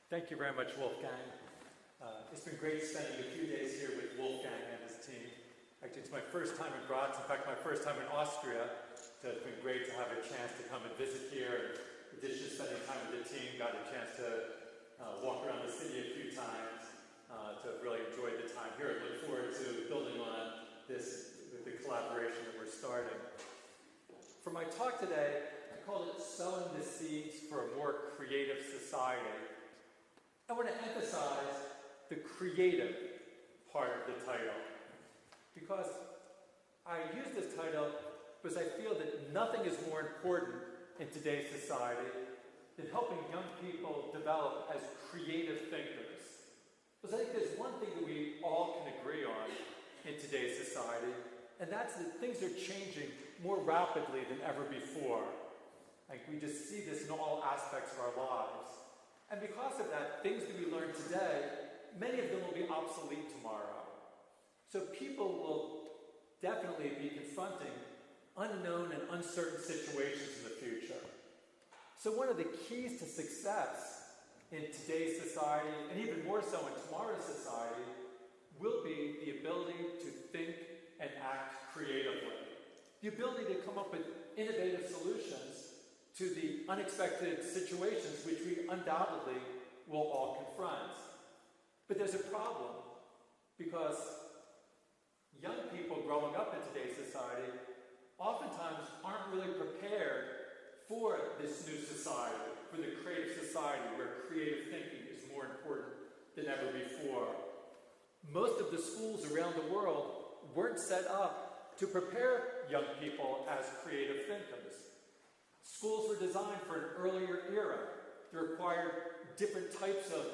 Thank you very much, Wolfgang. It's been great spending a few days here with Wolfgang and his team. Actually, it's my first time in Graz, in fact, my first time in Austria, so it's been great to have a chance to come and visit here. In addition to spending time with the team, got a chance to walk around the city a few times, to really enjoy the time here. I look forward to building on this, with the collaboration that we're starting. For my talk today, I called it Sowing the Seeds for a More Creative Society. I want to emphasize the creative part of the title, because I use this title because I feel that nothing is more important in today's society than helping young people develop as creative thinkers. Because I think there's one thing that we all can agree on in today's society, and that's that things are changing more rapidly than ever before. Like, we just see this in all aspects of our lives. And because of that, things that we learn today, many of them will be obsolete tomorrow. So people will definitely be confronting unknown and uncertain situations in the future. So one of the keys to success in today's society, and even more so in tomorrow's society, will be the ability to think and act creatively. The ability to come up with innovative solutions to the unexpected situations which we undoubtedly will all confront. But there's a problem, because young people growing up in today's society oftentimes aren't really prepared for this new society, for the creative society where creative thinking is more important than ever before. Most of the schools around the world weren't set up to prepare young people as creative thinkers. Schools were designed for an earlier era. They required different types of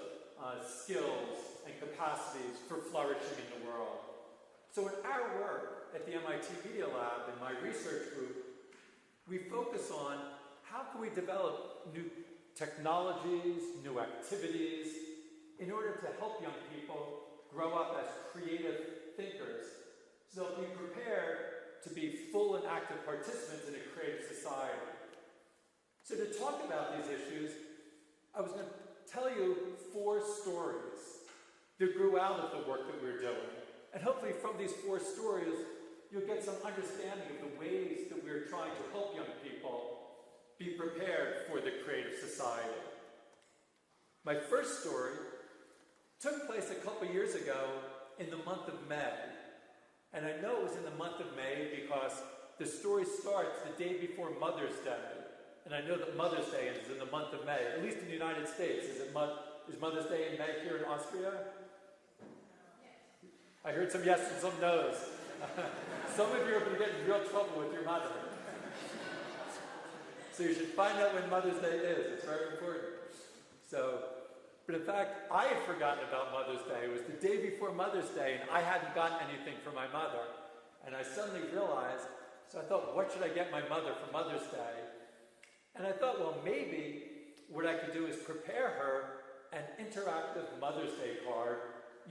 skills and capacities for flourishing in the world. So in our work at the MIT Media Lab, in my research group, we focus on how can we develop new technologies, new activities, in order to help young people grow up as creative thinkers, so they'll be prepared to be full and active participants in a creative society. So to talk about these issues, I was going to tell you 4 stories that grew out of the work that we're doing. And hopefully from these 4 stories, you'll get some understanding of the ways that we're trying to help young people be prepared for the creative society. My first story took place a couple years ago in the month of May. And I know it was in the month of May because the story starts the day before Mother's Day. And I know that Mother's Day is in the month of May, at least in the United States. Is Mother's Day in May here in Austria? I heard some yes and some no's. Some of you are going to get in real trouble with your mother. So you should find out when Mother's Day is. It's very important. But in fact, I had forgotten about Mother's Day. It was the day before Mother's Day, and I hadn't gotten anything for my mother. And I suddenly realized, so I thought, what should I get my mother for Mother's Day? And I thought, well, maybe what I could do is prepare her an interactive Mother's Day card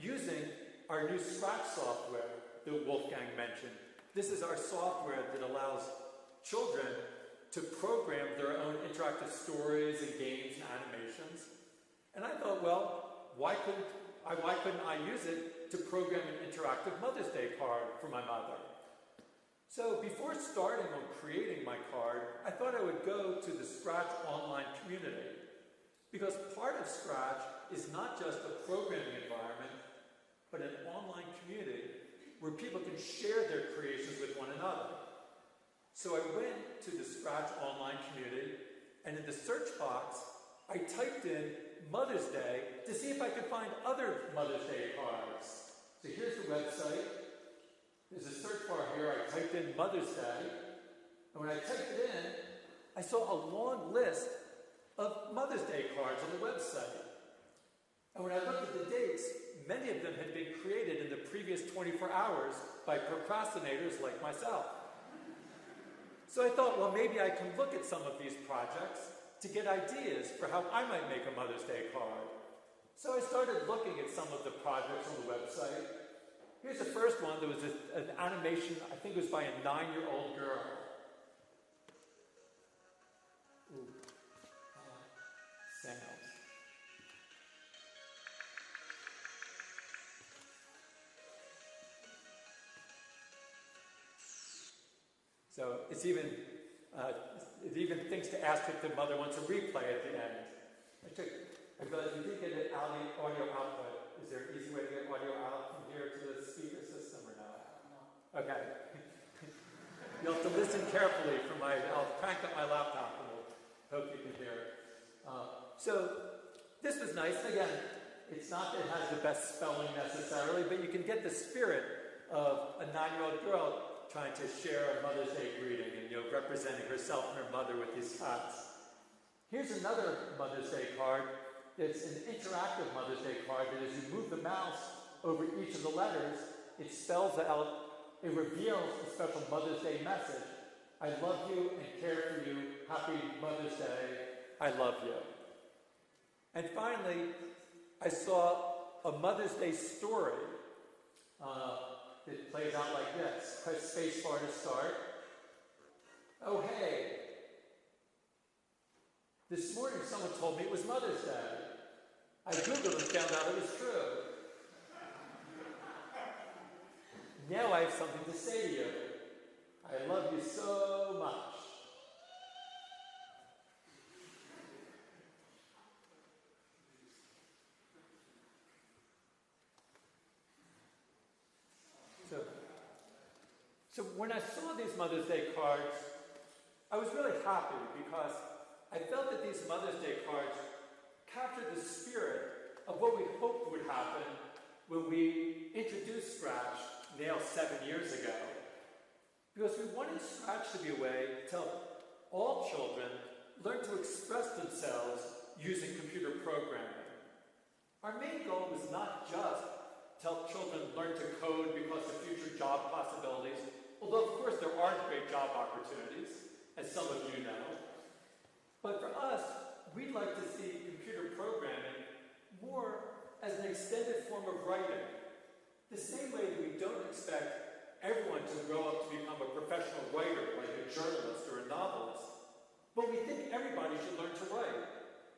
using our new Scratch software that Wolfgang mentioned. This is our software that allows children to program their own interactive stories and games and animations. And I thought, well, why couldn't I use it to program an interactive Mother's Day card for my mother? So before starting on creating my card, I thought I would go to the Scratch online community, because part of Scratch is not just a programming environment, but an online community where people can share their creations with one another. So I went to the Scratch online community, and in the search box, I typed in Mother's Day to see if I could find other Mother's Day cards. So here's the website. There's a search bar here. I typed in Mother's Day, and when I typed it in, I saw a long list of Mother's Day cards on the website. And when I looked at the dates, many of them had been created in the previous 24 hours by procrastinators like myself. So I thought, well, maybe I can look at some of these projects to get ideas for how I might make a Mother's Day card. So I started looking at some of the projects on the website. Here's the first one. There was an animation, I think it was by a 9-year-old girl. Sounds. So it even thinks to ask if the mother wants a replay at the end. I realized you did get an audio output. Is there an easy way to get audio out from here to the speaker system or no? No. Okay. You'll have to listen carefully I'll crank up my laptop and we'll hope you can hear it. So this was nice. Again, it's not that it has the best spelling necessarily, but you can get the spirit of a 9-year-old girl trying to share a Mother's Day greeting and representing herself and her mother with these hats. Here's another Mother's Day card. It's an interactive Mother's Day card that as you move the mouse over each of the letters, it spells out, it reveals a special Mother's Day message. I love you and care for you. Happy Mother's Day. I love you. And finally, I saw a Mother's Day story that plays out like this. Press spacebar to start. Oh, hey. This morning someone told me it was Mother's Day. I Googled and found out it was true. Now I have something to say to you. I love you so much. So when I saw these Mother's Day cards, I was really happy because I felt that these Mother's Day cards captured the spirit of what we hoped would happen when we introduced Scratch now 7 years ago. Because we wanted Scratch to be a way to help all children learn to express themselves using computer programming. Our main goal was not just to help children learn to code because of future job possibilities, although of course there are great job opportunities, as some of you know. But for us, we'd like to see computer programming more as an extended form of writing. The same way that we don't expect everyone to grow up to become a professional writer, like a journalist or a novelist. But we think everybody should learn to write,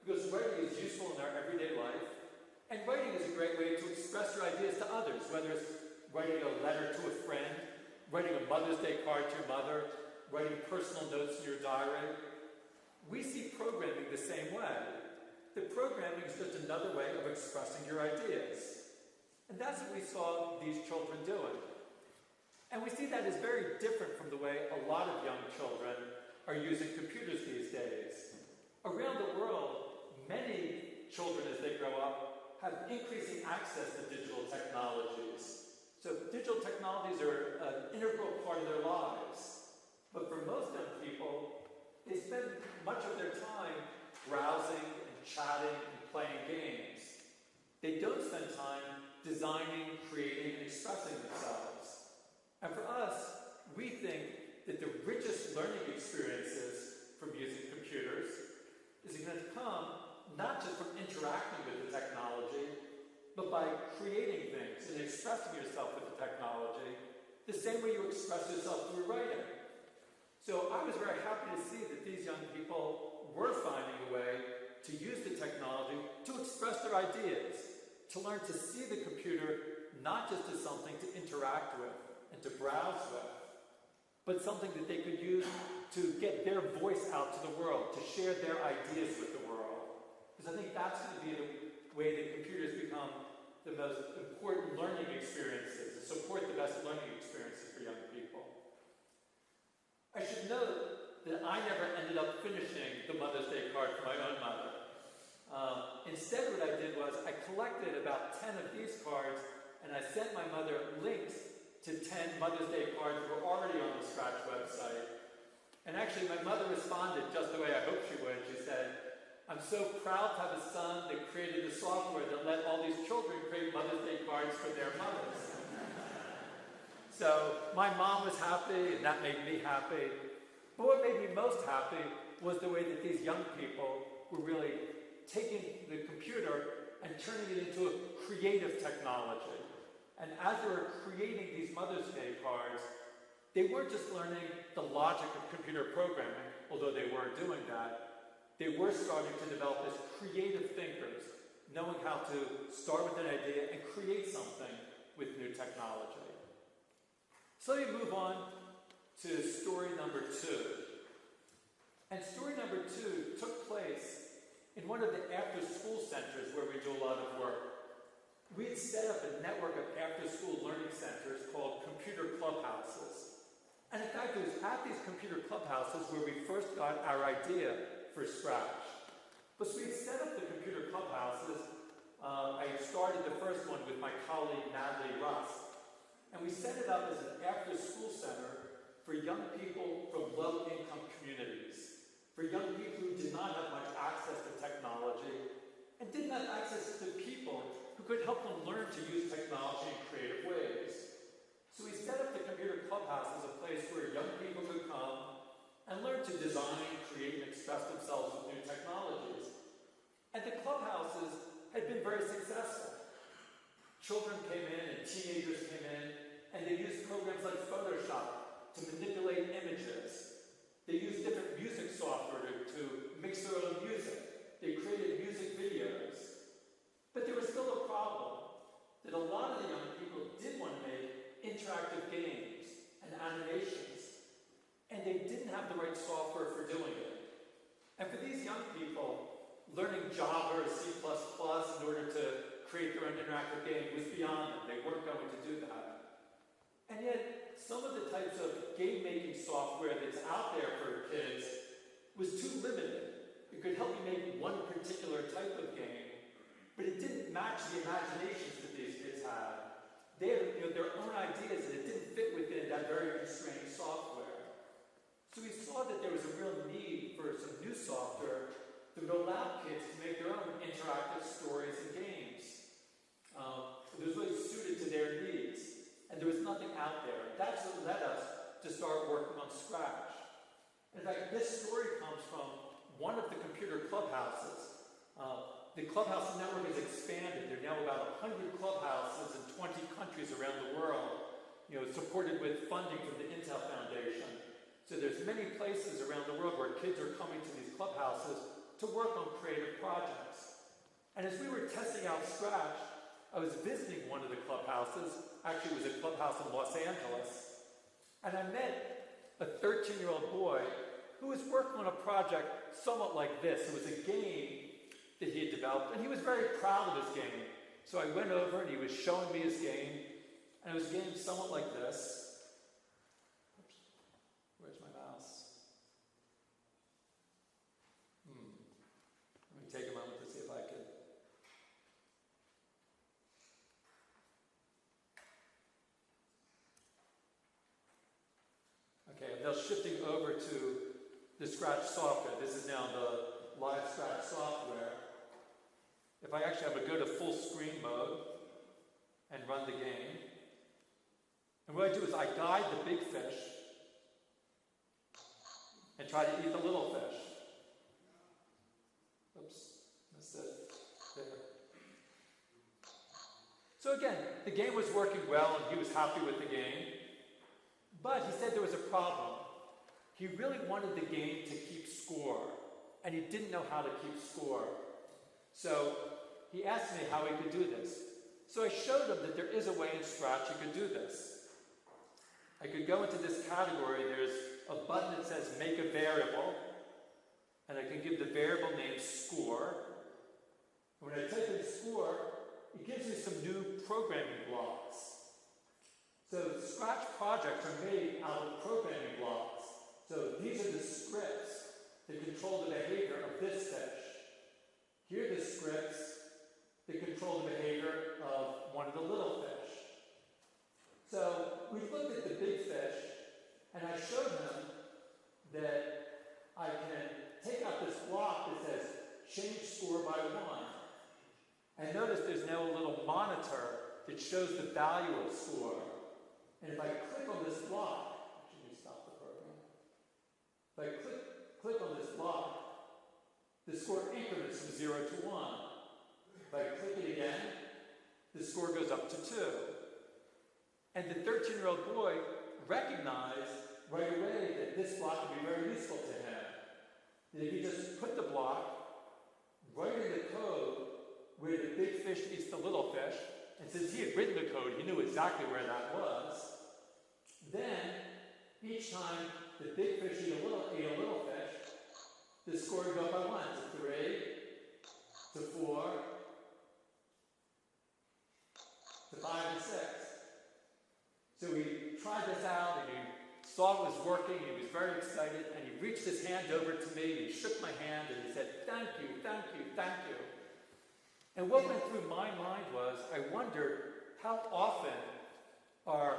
because writing is useful in our everyday life, and writing is a great way to express your ideas to others, whether it's writing a letter to a friend, writing a Mother's Day card to your mother, writing personal notes in your diary. We see programming the same way. The programming is just another way of expressing your ideas. And that's what we saw these children doing. And we see that as very different from the way a lot of young children are using computers these days. Around the world, many children as they grow up have increasing access to digital technologies. So digital technologies are an integral part of their lives. But for most young people, they spend much of their time browsing and chatting and playing games. They don't spend time designing, creating, and expressing themselves. And for us, we think that the richest learning experiences from using computers is going to come not just from interacting with the technology, but by creating things and expressing yourself with the technology, the same way you express yourself through writing. So I was very happy to see that these young people were finding a way to use the technology to express their ideas, to learn to see the computer not just as something to interact with and to browse with, but something that they could use to get their voice out to the world, to share their ideas with the world. Because I think that's going to be the way that computers become the most important learning experiences, support the best learning experiences for young people. I should note that I never ended up finishing the Mother's Day card for my own mother. Instead, what I did was I collected about 10 of these cards, and I sent my mother links to 10 Mother's Day cards that were already on the Scratch website. And actually, my mother responded just the way I hoped she would. She said, "I'm so proud to have a son that created the software that let all these children create Mother's Day cards for their mothers." So my mom was happy, and that made me happy. But what made me most happy was the way that these young people were really taking the computer and turning it into a creative technology. And as they were creating these Mother's Day cards, they weren't just learning the logic of computer programming, although they were doing that. They were starting to develop as creative thinkers, knowing how to start with an idea and create something with new technology. So let me move on to story number 2. And story number 2 took place in one of the after-school centers where we do a lot of work. We had set up a network of after-school learning centers called Computer Clubhouses. And in fact, it was at these Computer Clubhouses where we first got our idea for Scratch. But so we had set up the Computer Clubhouses. I started the first one with my colleague Natalie Russ. And we set it up as an after-school center for young people from low-income communities, for young people who did not have much access to technology and didn't have access to people who could help them learn to use technology in creative ways. So we set up the Computer Clubhouse as a place where young people could come and learn to design, create, and express themselves with new technologies. And the clubhouses had been very successful. Children came in and teenagers came in, and they used programs like Photoshop to manipulate images. They used different music software to mix their own music. They created music videos. But there was still a problem that a lot of the young people did want to make interactive games and animations, and they didn't have the right software for doing it. And for these young people, learning Java or C++ in order to create their own interactive game was beyond them. They weren't going to do that. And yet, some of the types of game-making software that's out there for kids was too limited. It could help you make one particular type of game, but it didn't match the imaginations that these kids had. They had their own ideas, and it didn't fit within that very constrained software. So we saw that there was a real need for some new software that would allow kids to make their own interactive stories and games. It was really suited to their needs, and there was nothing out there. That's what led us to start working on Scratch. In fact, this story comes from one of the Computer Clubhouses. The Clubhouse network has expanded. There are now about 100 clubhouses in 20 countries around the world, supported with funding from the Intel Foundation. So there's many places around the world where kids are coming to these clubhouses to work on creative projects. And as we were testing out Scratch, I was visiting one of the clubhouses. Actually, it was a clubhouse in Los Angeles. And I met a 13-year-old boy who was working on a project somewhat like this. It was a game that he had developed, and he was very proud of his game. So I went over, and he was showing me his game, and it was a game somewhat like this. Oops. Where's my mouse? Let me take a moment to see if I could. Okay, I'm now shifting over to the Scratch software. This is now the live Scratch software. If I actually have to go to full screen mode and run the game, and what I do is I guide the big fish and try to eat the little fish. Oops, missed it. There. So again, the game was working well and he was happy with the game, but he said there was a problem. He really wanted the game to keep score, and he didn't know how to keep score. So he asked me how he could do this. So I showed him that there is a way in Scratch you could do this. I could go into this category. There's a button that says make a variable, and I can give the variable name score. And when I type in score, it gives me some new programming blocks. So Scratch projects are made out of programming blocks. So these are the scripts that control the behavior of this fish. Here are the scripts that control the behavior of one of the little fish. So we looked at the big fish, and I showed him that I can take out this block that says change score by 1. And notice there's now a little monitor that shows the value of score. And if I click on this block, actually let me stop the program. If I click on this block, the score increments from 0 to 1. If I click it again, the score goes up to 2. And the 13-year-old boy recognized right away that this block would be very useful to him. That if he just put the block right in the code where the big fish eats the little fish, and since he had written the code, he knew exactly where that was, then each time the big fish ate a little fish, the score would go up by 1 to 3, to 4, to 5, and 6. So he tried this out, and he saw it was working, and he was very excited, and he reached his hand over to me, and he shook my hand, and he said, "Thank you, thank you, thank you." And what went through my mind was, I wondered how often are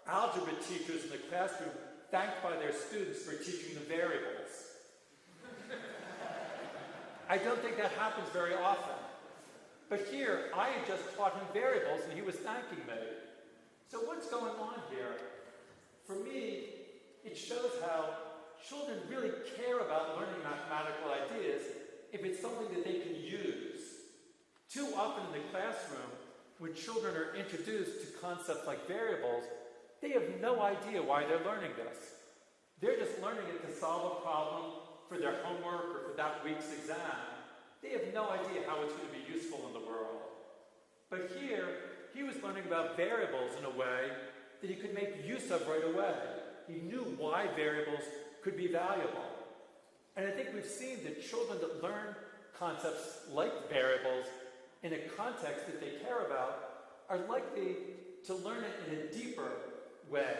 algebra teachers in the classroom thanked by their students for teaching them variables. I don't think that happens very often. But here, I had just taught him variables, and he was thanking me. So what's going on here? For me, it shows how children really care about learning mathematical ideas if it's something that they can use. Too often in the classroom, when children are introduced to concepts like variables, they have no idea why they're learning this. They're just learning it to solve a problem for their homework or for that week's exam. They have no idea how it's going to be useful in the world. But here, he was learning about variables in a way that he could make use of right away. He knew why variables could be valuable. And I think we've seen that children that learn concepts like variables in a context that they care about are likely to learn it in a deeper way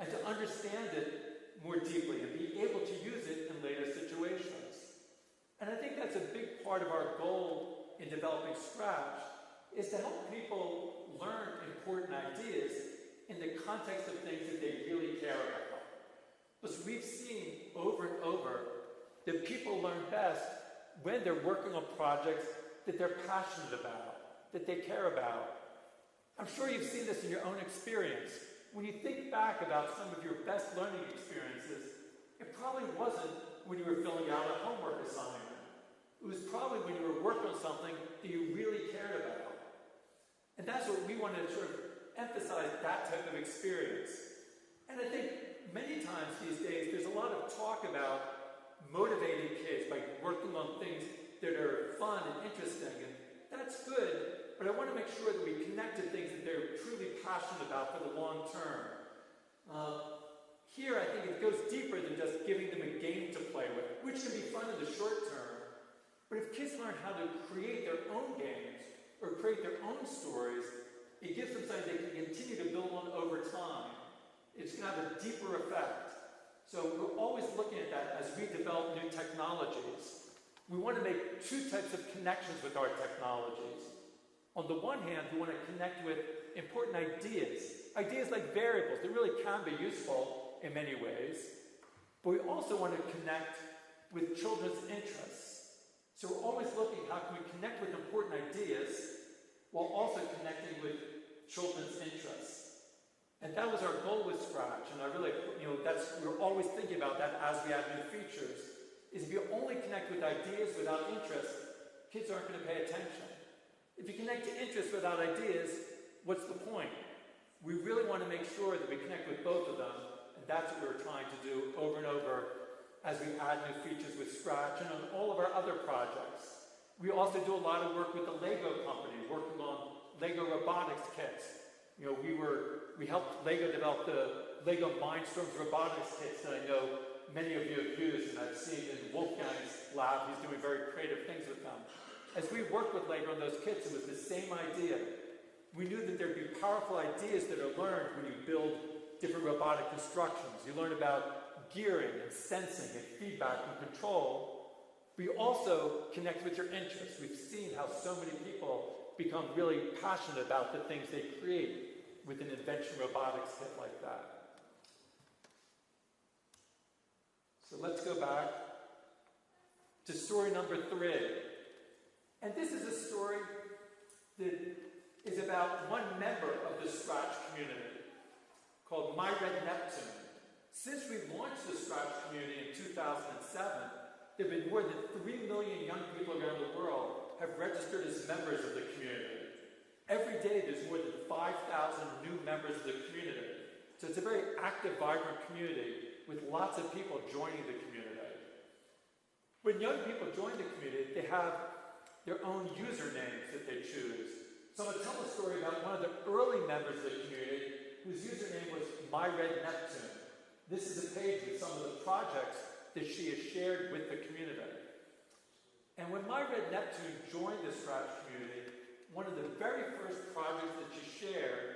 and to understand it more deeply and be able to use it in later situations. And I think that's a big part of our goal in developing Scratch, is to help people learn important ideas in the context of things that they really care about. Because we've seen over and over that people learn best when they're working on projects that they're passionate about, that they care about. I'm sure you've seen this in your own experience. When you think back about some of your best learning experiences, it probably wasn't when you were filling out a homework assignment. It was probably when you were working on something that you really cared about. And that's what we wanted to sort of emphasize, that type of experience. And I think many times these days there's a lot of talk about motivating kids by working on things that are fun and interesting, and that's good, but I want to make sure that we connect to things that they're truly passionate about for the long term. Here I think it goes deeper than just giving them a game to play with, which can be fun in the short term. But if kids learn how to create their own games or create their own stories, it gives them something they can continue to build on over time. It's going to have a deeper effect. So we're always looking at that as we develop new technologies. We want to make two types of connections with our technologies. On the one hand, we want to connect with important ideas like variables that really can be useful in many ways. But we also want to connect with children's interests. So we're always looking, how can we connect with important ideas while also connecting with children's interests? And that was our goal with Scratch, and I really, we're always thinking about that as we add new features, is if you only connect with ideas without interest, kids aren't going to pay attention. If you connect to interest without ideas, what's the point? We really want to make sure that we connect with both of them, and that's what we're trying to do over and over as we add new features with Scratch and on all of our other projects. We also do a lot of work with the LEGO company, working on LEGO robotics kits. We helped LEGO develop the LEGO Mindstorms robotics kits that I know many of you have used, and I've seen in Wolfgang's lab. He's doing very creative things with them. As we worked with LEGO on those kits, it was the same idea. We knew that there'd be powerful ideas that are learned when you build different robotic instructions. You learn about gearing and sensing and feedback and control. We also connect with your interests. We've seen how so many people become really passionate about the things they create with an invention robotics kit like that. So let's go back to story number 3. And this is a story that is about one member of the Scratch community called My Red Neptune. Since we launched the Scratch community in 2007, there have been more than 3 million young people around the world have registered as members of the community. Every day there's more than 5,000 new members of the community. So it's a very active, vibrant community with lots of people joining the community. When young people join the community, they have their own usernames that they choose. So I'm going to tell a story about one of the early members of the community whose username was My Red Neptune. This is a page with some of the projects that she has shared with the community. And when My Red Neptune joined the Scratch community, one of the very first projects that she shared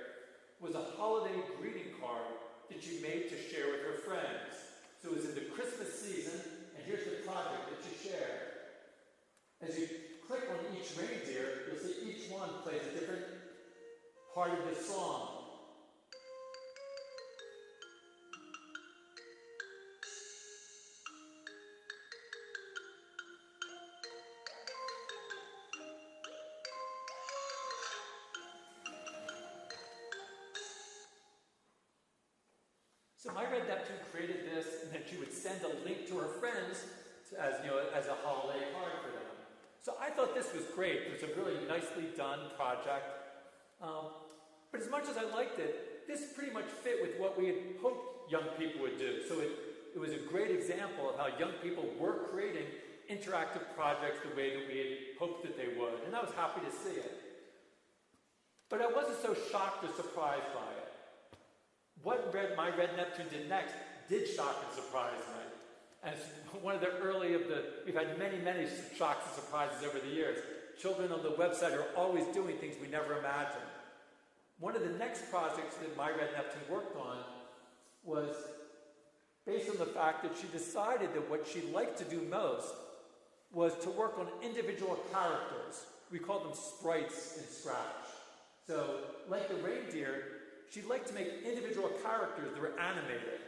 was a holiday greeting card that she made to share with her friends. So it was in the Christmas season, and here's the project that she shared. As you click on each reindeer, you'll see each one plays a different part of this song. So My Red Neptune created this, and then she would send a link to her friends as a holiday card for them. So I thought this was great. It was a really nicely done project. But as much as I liked it, this pretty much fit with what we had hoped young people would do. So it was a great example of how young people were creating interactive projects the way that we had hoped that they would. And I was happy to see it. But I wasn't so shocked or surprised by it. What My Red Neptune did next did shock and surprise me. And it's one of the we've had many, many shocks and surprises over the years. Children on the website are always doing things we never imagined. One of the next projects that My Red Neptune worked on was based on the fact that she decided that what she liked to do most was to work on individual characters. We call them sprites in Scratch. So, like the reindeer, she liked to make individual characters that were animated.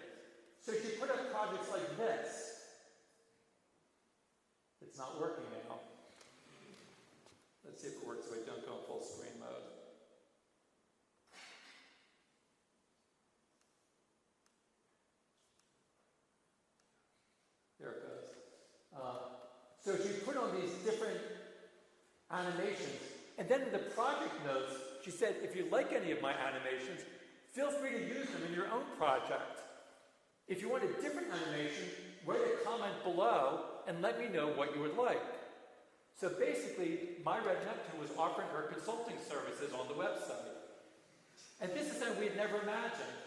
So she put up projects like this. It's not working now. Let's see if it works so I don't go in full screen mode. There it goes. So she put on these different animations. And then in the project notes, she said, if you like any of my animations, feel free to use them in your own project. If you want a different animation, write a comment below and let me know what you would like. So basically, My Red Neptune was offering her consulting services on the website. And this is something we had never imagined.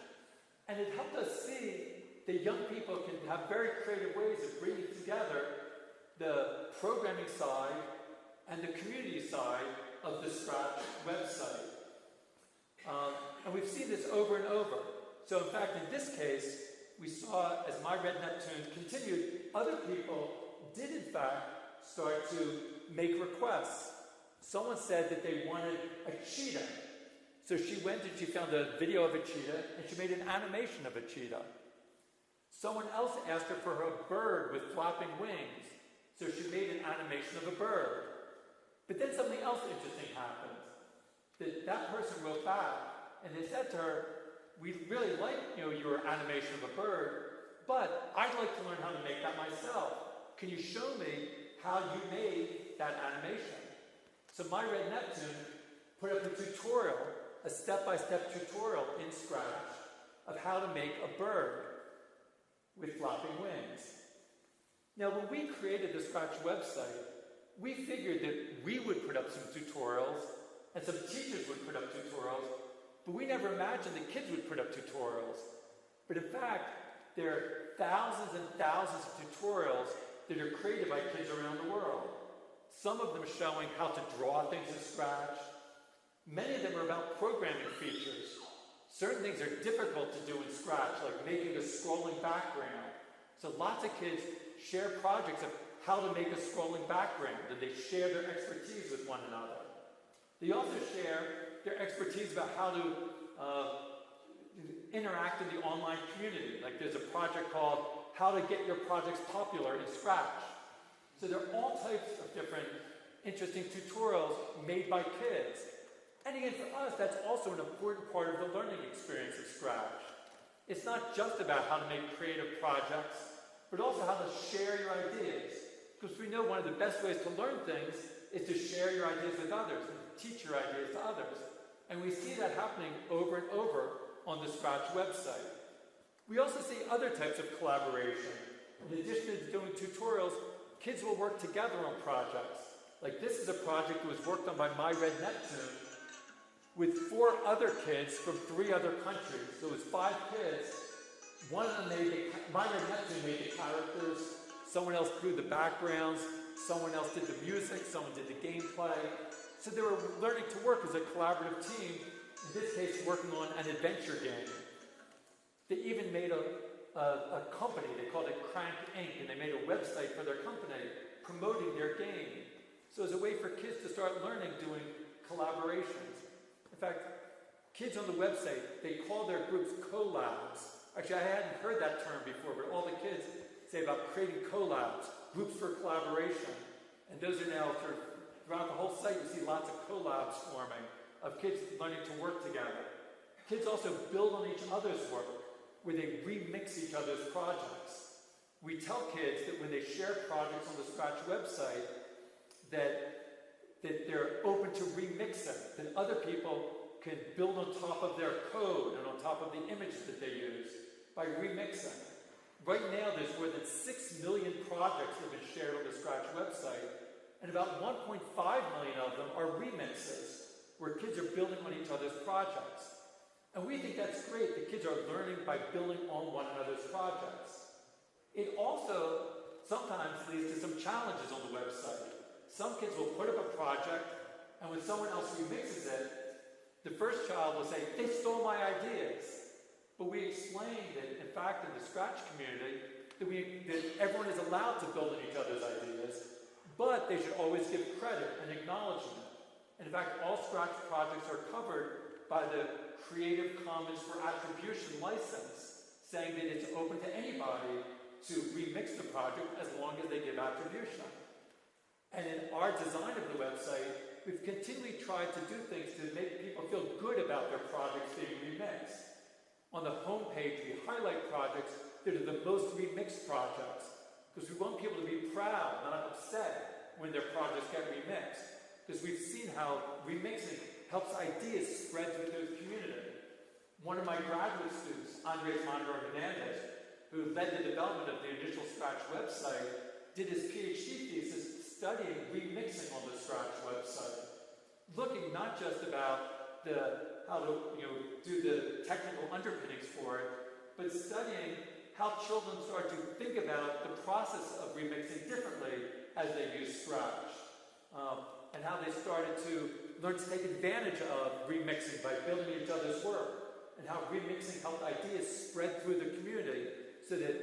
And it helped us see that young people can have very creative ways of bringing together the programming side and the community side of the Scratch website. And we've seen this over and over. So in fact, in this case, we saw as My Red Neptune continued, other people did in fact start to make requests. Someone said that they wanted a cheetah. So she went and she found a video of a cheetah and she made an animation of a cheetah. Someone else asked her for a bird with flapping wings. So she made an animation of a bird. But then something else interesting happened. That person wrote back and they said to her, we really like your animation of a bird, but I'd like to learn how to make that myself. Can you show me how you made that animation? So My Red Neptune put up a tutorial, a step-by-step tutorial in Scratch of how to make a bird with flapping wings. Now, when we created the Scratch website, we figured that we would put up some tutorials and some teachers would put up tutorials, but we never imagined that kids would put up tutorials. But in fact, there are thousands and thousands of tutorials that are created by kids around the world. Some of them showing how to draw things in Scratch. Many of them are about programming features. Certain things are difficult to do in Scratch, like making a scrolling background. So lots of kids share projects of how to make a scrolling background, and they share their expertise with one another. They also share their expertise about how to interact in the online community. Like there's a project called How to Get Your Projects Popular in Scratch. So there are all types of different interesting tutorials made by kids. And again, for us, that's also an important part of the learning experience of Scratch. It's not just about how to make creative projects, but also how to share your ideas. Because we know one of the best ways to learn things is to share your ideas with others and teach your ideas to others. And we see that happening over and over on the Scratch website. We also see other types of collaboration. In addition to doing tutorials, kids will work together on projects. Like this is a project that was worked on by My Red Neptune with 4 other kids from 3 other countries. So it was 5 kids One of them McGraw Neptune made the characters, someone else drew the backgrounds, someone else did the music, someone did the gameplay. So they were learning to work as a collaborative team, in this case working on an adventure game. They even made a company, they called it Crank Inc., and they made a website for their company promoting their game. So as a way for kids to start learning doing collaborations. In fact, kids on the website, they call their groups collabs. Actually, I hadn't heard that term before, but all the kids say about creating collabs, groups for collaboration. And those are now sort of, throughout the whole site, you see lots of collabs forming of kids learning to work together. Kids also build on each other's work, where they remix each other's projects. We tell kids that when they share projects on the Scratch website, that they're open to remixing, that other people can build on top of their code and on top of the images that they use by remixing. Right now, there's more than 6 million projects that have been shared on the Scratch website, and about 1.5 million of them are remixes, where kids are building on each other's projects. And we think that's great. The kids are learning by building on one another's projects. It also sometimes leads to some challenges on the website. Some kids will put up a project, and when someone else remixes it, the first child will say, "They stole my ideas." But we explained that, in fact, in the Scratch community, that everyone is allowed to build on each other's ideas, but they should always give credit and acknowledgement. And in fact, all Scratch projects are covered by the Creative Commons for Attribution license, saying that it's open to anybody to remix the project as long as they give attribution. And in our design of the website, we've continually tried to do things to make people feel good about their projects being remixed. On the home page, we highlight projects that are the most remixed projects, because we want people to be proud, not upset, when their projects get remixed. Because we've seen how remixing helps ideas spread through the community. One of my graduate students, Andres Monroe Hernandez, who led the development of the initial Scratch website, did his PhD thesis studying remixing on the Scratch website, looking not just about how to do the technical underpinnings for it, but studying how children start to think about the process of remixing differently as they use Scratch, and how they started to learn to take advantage of remixing by building each other's work, and how remixing helped ideas spread through the community so that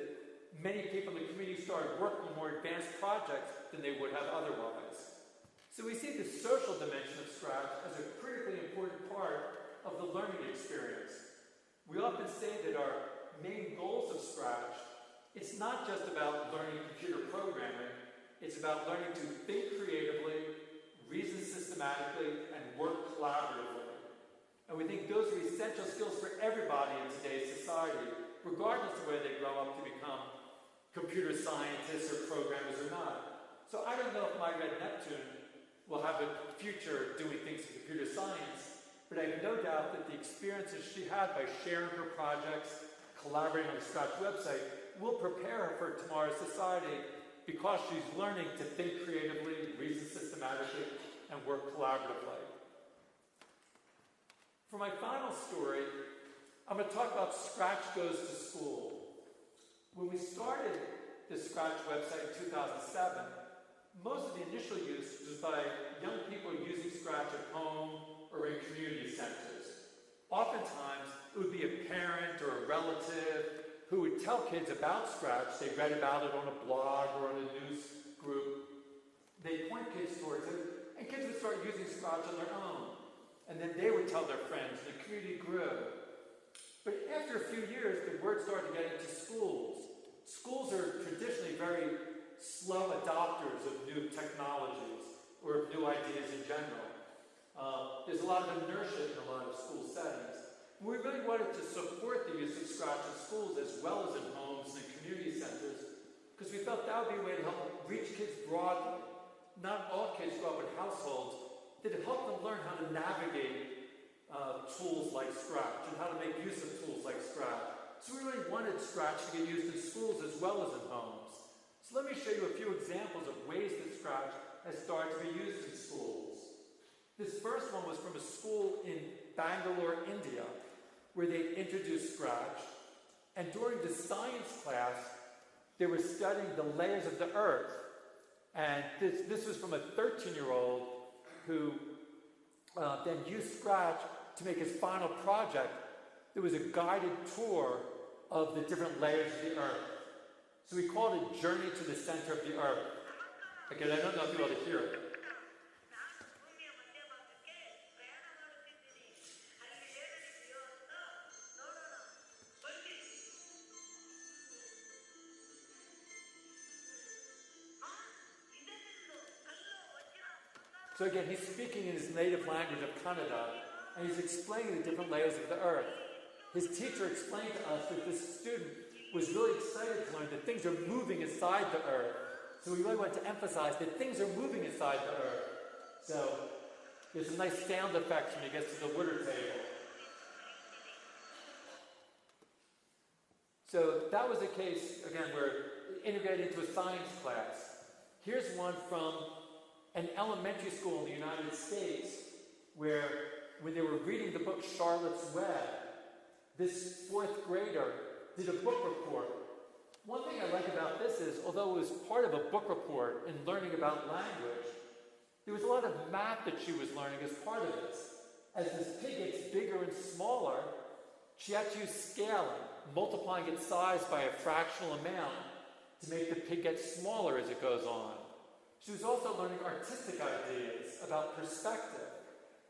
many people in the community started working on more advanced projects than they would have otherwise. So we see the social dimension of Scratch as a critically important part of the learning experience. We often say that our main goals of Scratch, it's not just about learning computer programming, it's about learning to think creatively, reason systematically, and work collaboratively. And we think those are essential skills for everybody in today's society, regardless of whether they grow up to become computer scientists or programmers or not. So I don't know if my Red Neptune will have a future doing things in computer science, but I have no doubt that the experiences she had by sharing her projects, collaborating on the Scratch website, will prepare her for tomorrow's society, because she's learning to think creatively, reason systematically, and work collaboratively. For my final story, I'm going to talk about Scratch Goes to School. When we started the Scratch website in 2007, most of the initial use was by young people using Scratch at home or in community centers. Oftentimes, it would be a parent or a relative who would tell kids about Scratch. They read about it on a blog or on a news group. They'd point kids towards it, and kids would start using Scratch on their own. And then they would tell their friends, and the community grew. But after a few years, the word started to get into schools. Schools are traditionally very slow adopters of new technologies or of new ideas in general. There's a lot of inertia in a lot of school settings. We really wanted to support the use of Scratch in schools as well as in homes and community centers, because we felt that would be a way to help reach kids broadly. Not all kids grow up in households that help them learn how to navigate tools like Scratch and how to make use of tools like Scratch. So we really wanted Scratch to get used in schools as well as in homes. So let me show you a few examples of ways that Scratch has started to be used in schools. This first one was from a school in Bangalore, India, where they introduced Scratch. And during the science class, they were studying the layers of the Earth. And this was from a 13-year-old who then used Scratch to make his final project. There was a guided tour of the different layers of the Earth. So we called it Journey to the Center of the Earth. Again, I don't know if you're able to hear it. So again, he's speaking in his native language of Kannada, and he's explaining the different layers of the Earth. His teacher explained to us that this student was really excited to learn that things are moving inside the Earth. So we really want to emphasize that things are moving inside the Earth. So there's some nice sound effects when he gets to the water table. So that was a case, again, where integrated into a science class. Here's one from an elementary school in the United States where when they were reading the book Charlotte's Web, this fourth grader did a book report. One thing I like about this is, although it was part of a book report and learning about language, there was a lot of math that she was learning as part of this. As this pig gets bigger and smaller, she had to use scaling, multiplying its size by a fractional amount to make the pig get smaller as it goes on. She was also learning artistic ideas about perspective.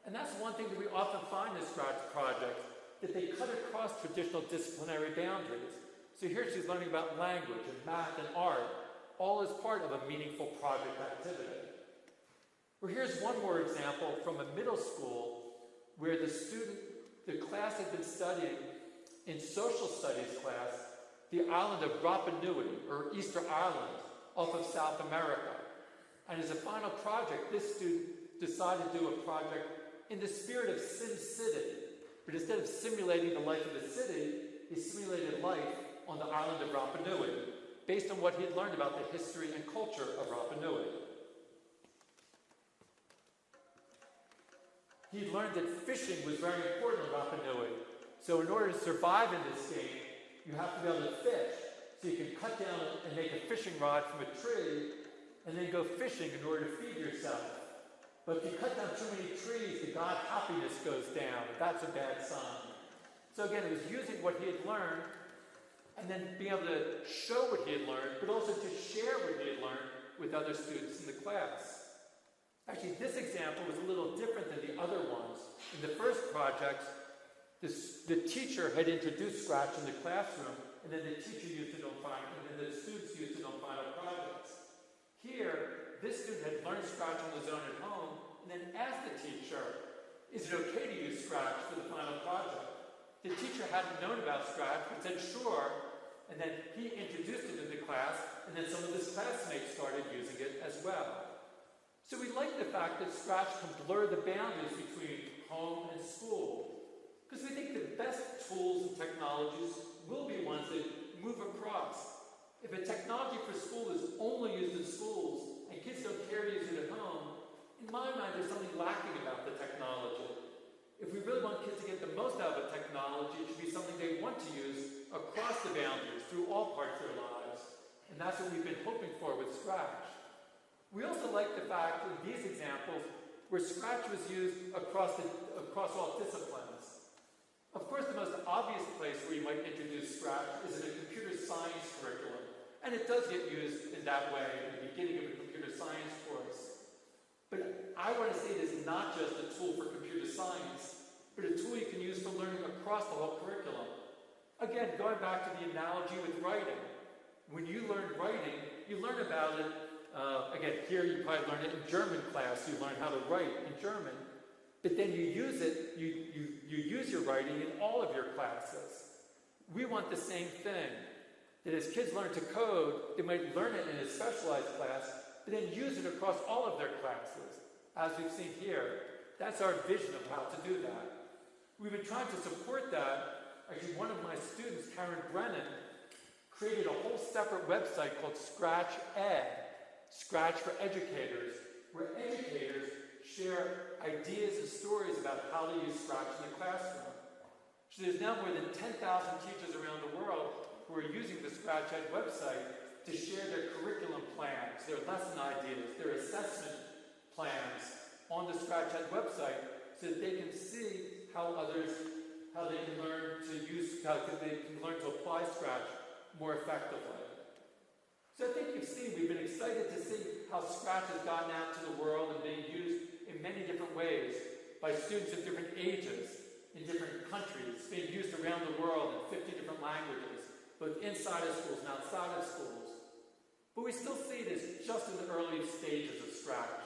And that's one thing that we often find in Scratch projects, that they cut across traditional disciplinary boundaries. So here she's learning about language and math and art, all as part of a meaningful project activity. Well, here's one more example from a middle school where the class had been studying in social studies class, the island of Rapa Nui, or Easter Island, off of South America. And as a final project, this student decided to do a project in the spirit of Sim City. But instead of simulating the life of the city, he simulated life on the island of Rapa Nui, based on what he had learned about the history and culture of Rapa Nui. He learned that fishing was very important on Rapa Nui. So in order to survive in this game, you have to be able to fish. So you can cut down and make a fishing rod from a tree, and then go fishing in order to feed yourself. But if you cut down too many trees, the god happiness goes down. That's a bad sign. So again, it was using what he had learned, and then being able to show what he had learned, but also to share what he had learned with other students in the class. Actually, this example was a little different than the other ones. In the first project, the teacher had introduced Scratch in the classroom, and then the teacher used it on final, and then the students used it on final projects. Here, this student had learned Scratch on his own at home, and then asked the teacher, is it okay to use Scratch for the final project? The teacher hadn't known about Scratch, but said sure, and then he introduced it in the class, and then some of his classmates started using it as well. So we like the fact that Scratch can blur the boundaries between home and school, because we think the best tools and technologies will be ones that move across. If a technology for school is only used in schools and kids don't care to use it at home, in my mind there's something lacking about the technology. If we really want kids to get the most out of a technology, it should be something they want to use across the boundaries through all parts of their lives. And that's what we've been hoping for with Scratch. We also like the fact in these examples where Scratch was used across all disciplines. Of course, the most obvious place where you might introduce Scratch is in a computer science curriculum. And it does get used in that way at the beginning of a computer science course. But I want to say it is not just a tool for computer science, but a tool you can use for learning across the whole curriculum. Again, going back to the analogy with writing. When you learn writing, you learn about it. Again, here you probably learn it in German class. You learn how to write in German. But then you use it, you use your writing in all of your classes. We want the same thing. That as kids learn to code, they might learn it in a specialized class, but then use it across all of their classes. As we've seen here, that's our vision of how to do that. We've been trying to support that. Actually, one of my students, Karen Brennan, created a whole separate website called Scratch Ed, Scratch for Educators, where educators share ideas and stories about how to use Scratch in the classroom. So there's now more than 10,000 teachers around the world who are using the Scratch Ed website to share their curriculum plans, their lesson ideas, their assessment plans on the Scratch Ed website so that they can see how they can learn to apply Scratch more effectively. So I think you've seen, we've been excited to see how Scratch has gotten out to the world and being used in many different ways by students of different ages, in different countries, being used around the world in 50 different languages, both inside of schools and outside of schools. But we still see it as just in the early stages of Scratch.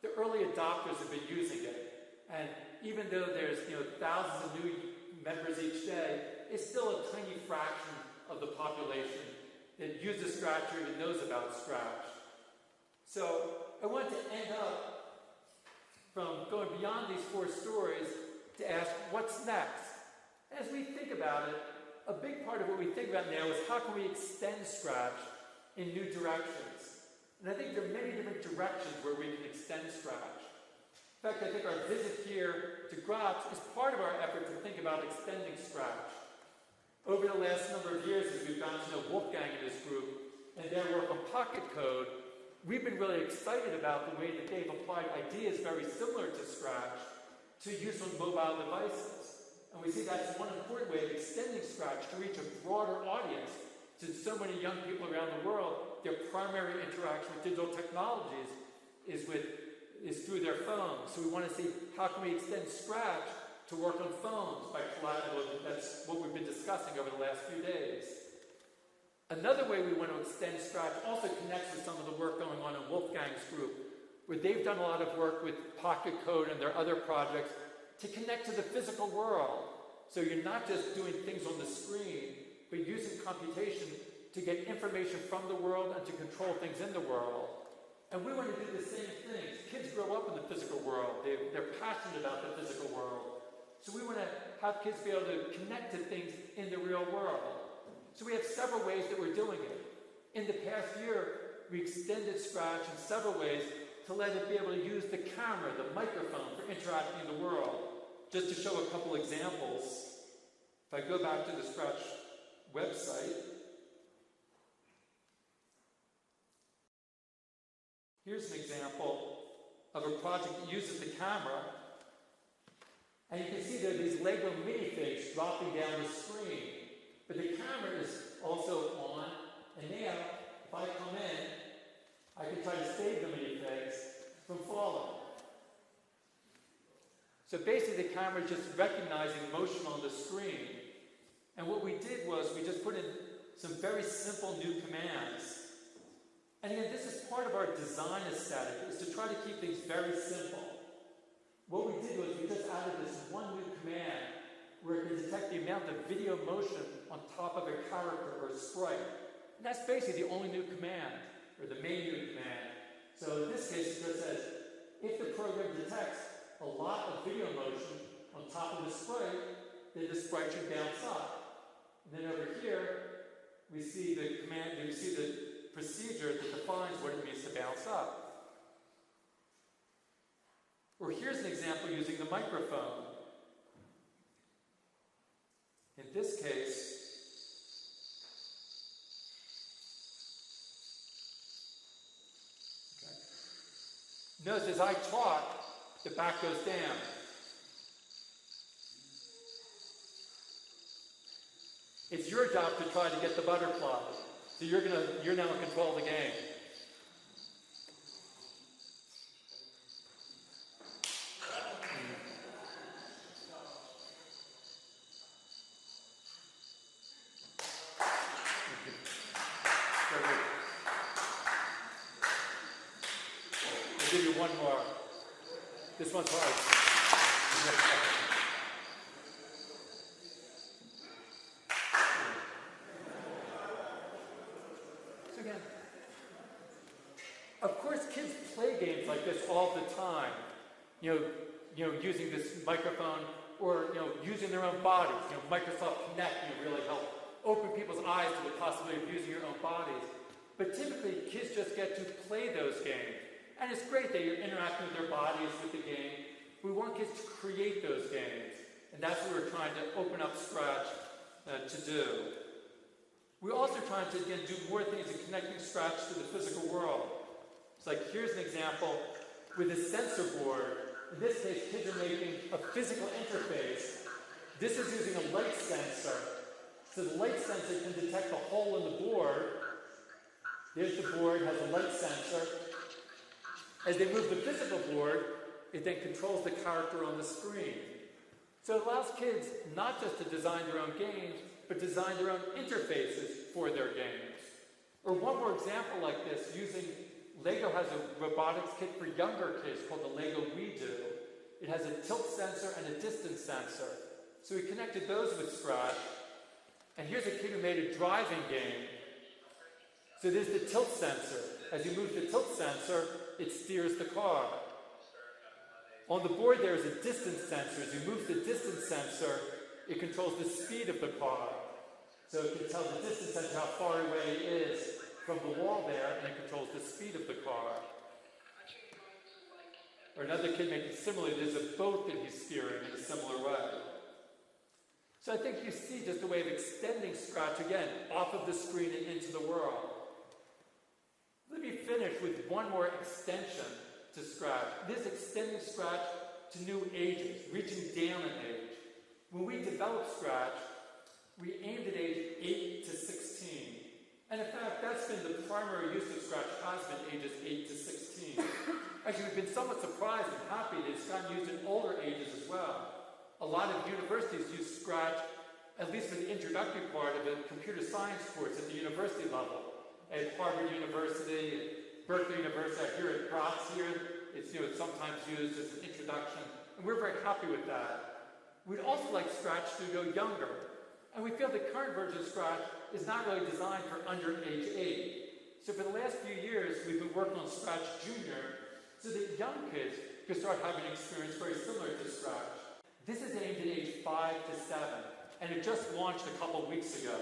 The early adopters have been using it, and even though there's thousands of new members each day, it's still a tiny fraction of the population that uses Scratch or even knows about Scratch. So I want to end up from going beyond these 4 stories to ask, what's next? As we think about it, a big part of what we think about now is how can we extend Scratch in new directions? And I think there are many different directions where we can extend Scratch. In fact, I think our visit here to Graz is part of our effort to think about extending Scratch. Over the last number of years, as we've gotten to know Wolfgang and his group and their work on Pocket Code, we've been really excited about the way that they've applied ideas very similar to Scratch to use on mobile devices. And we see that's one important way of extending Scratch to reach a broader audience. To so many young people around the world, their primary interaction with digital technologies is through their phones. So we want to see how can we extend Scratch to work on phones by collaborating. That's what we've been discussing over the last few days. Another way we want to extend Scratch also connects with some of the work going on in Wolfgang's group, where they've done a lot of work with Pocket Code and their other projects to connect to the physical world. So you're not just doing things on the screen, but using computation to get information from the world and to control things in the world. And we want to do the same things. Kids grow up in the physical world. They're passionate about the physical world. So we want to have kids be able to connect to things in the real world. So we have several ways that we're doing it. In the past year, we extended Scratch in several ways to let it be able to use the camera, the microphone for interacting in the world. Just to show a couple examples, if I go back to the Scratch website, here's an example of a project that uses the camera. And you can see there are these LEGO minifigs dropping down the screen. But the camera is also on, and now, if I come in, I can try to save the minifigs from falling. So basically the camera is just recognizing motion on the screen. And what we did was we just put in some very simple new commands. And again, this is part of our design aesthetic, is to try to keep things very simple. What we did was we just added this one new command where it can detect the amount of video motion on top of a character or sprite. And that's basically the only new command, or the main new command. So in this case, it just says, if the program detects a lot of video motion on top of the sprite, then the sprite should bounce up. And then over here, we see the command, we see the procedure that defines what it means to bounce up. Or here's an example using the microphone. In this case, notice as I talk, the back goes down. It's your job to try to get the butterfly. So you're now in control of the game. I'll give you one more. This one's hard. Of course, kids play games like this all the time. Using this microphone, or using their own bodies. Microsoft Kinect really help open people's eyes to the possibility of using your own bodies. But typically, kids just get to play those games, and it's great that you're interacting with their bodies with the game. We want kids to create those games. And that's what we're trying to open up Scratch to do. We're also trying to, again, do more things in connecting Scratch to the physical world. It's like, here's an example with a sensor board. In this case, kids are making a physical interface. This is using a light sensor. So the light sensor can detect a hole in the board. There's the board, has a light sensor. As they move the physical board, it then controls the character on the screen. So it allows kids not just to design their own games, but design their own interfaces for their games. Or one more example like this, using LEGO has a robotics kit for younger kids called the LEGO WeDo. It has a tilt sensor and a distance sensor. So we connected those with Scratch. And here's a kid who made a driving game. So there's the tilt sensor. As you move the tilt sensor, it steers the car. On the board there is a distance sensor. As you move the distance sensor, it controls the speed of the car. So it can tell the distance sensor how far away it is from the wall there, and it controls the speed of the car. Or another kid making similarly, there's a boat that he's steering in a similar way. So I think you see just a way of extending Scratch, again, off of the screen and into the world. Let me finish with one more extension to Scratch. This extending Scratch to new ages, reaching down in age. When we developed Scratch, we aimed at age 8 to 16. And in fact, that's been the primary use of Scratch, has been ages 8 to 16. Actually, we've been somewhat surprised and happy that it's gotten used in older ages as well. A lot of universities use Scratch, at least for the introductory part of a computer science course at the university level. At Harvard University, at Berkeley University, here at Graz here, it's sometimes used as an introduction. And we're very happy with that. We'd also like Scratch to go younger. And we feel the current version of Scratch is not really designed for under age 8. So for the last few years, we've been working on Scratch Junior so that young kids can start having an experience very similar to Scratch. This is aimed at age 5 to 7, and it just launched a couple weeks ago.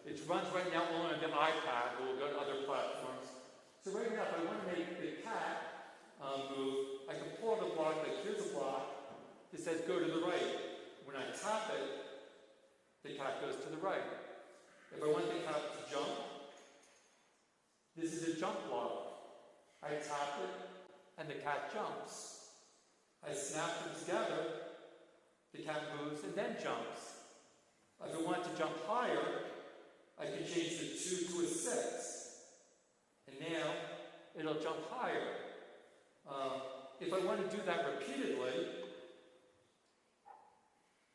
It runs right now only on the iPad, but we'll go to other platforms. So right now, if I want to make the cat move, I can pull out a block, like here's a block that says go to the right. When I tap it, the cat goes to the right. If I want the cat to jump, this is a jump block. I tap it, and the cat jumps. I snap them together, the cat moves and then jumps. If I want to jump higher, I can change the 2 to a 6. And now, it'll jump higher. If I want to do that repeatedly,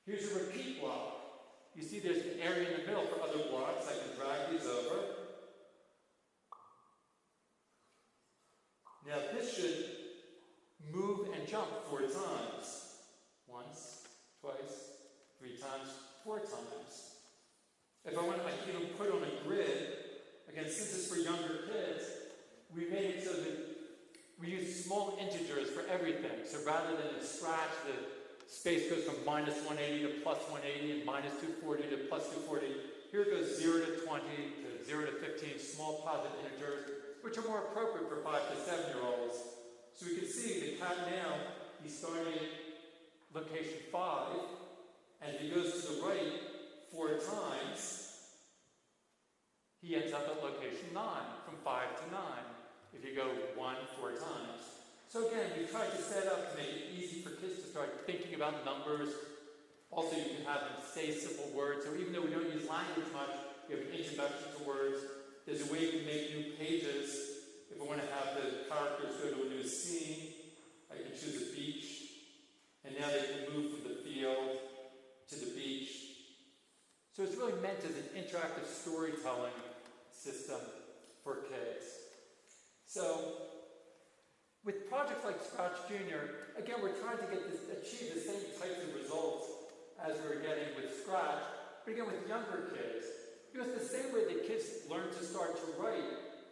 here's a repeat block. You see there's an area in the middle for other blocks. I can drag these over. Now this should move and jump 4 times. Once, twice, 3 times, 4 times. If I want to even put on a grid, again, since it's for younger kids, we made it so that we use small integers for everything. So rather than in Scratch, the space goes from minus 180 to plus 180 and minus 240 to plus 240. Here it goes 0 to 20 to 0 to 15, small positive integers, which are more appropriate for 5 to 7-year-olds. So we can see the cat now, he's starting at location 5, and if he goes to the right 4 times, he ends up at location 9, from 5 to 9. If you go 1, 4 times. So again, we tried to set up to make it easy for kids to start thinking about numbers. Also, you can have them say simple words. So even though we don't use language much, we have an introduction to words. There's a way you can make new pages. If I want to have the characters go to a new scene, I can choose a beach. And now they can move from the field to the beach. So it's really meant as an interactive storytelling system for kids. So, with projects like Scratch Junior, again, we're trying to achieve the same types of results as we're getting with Scratch, but again, with younger kids. Because the same way that kids learn to start to write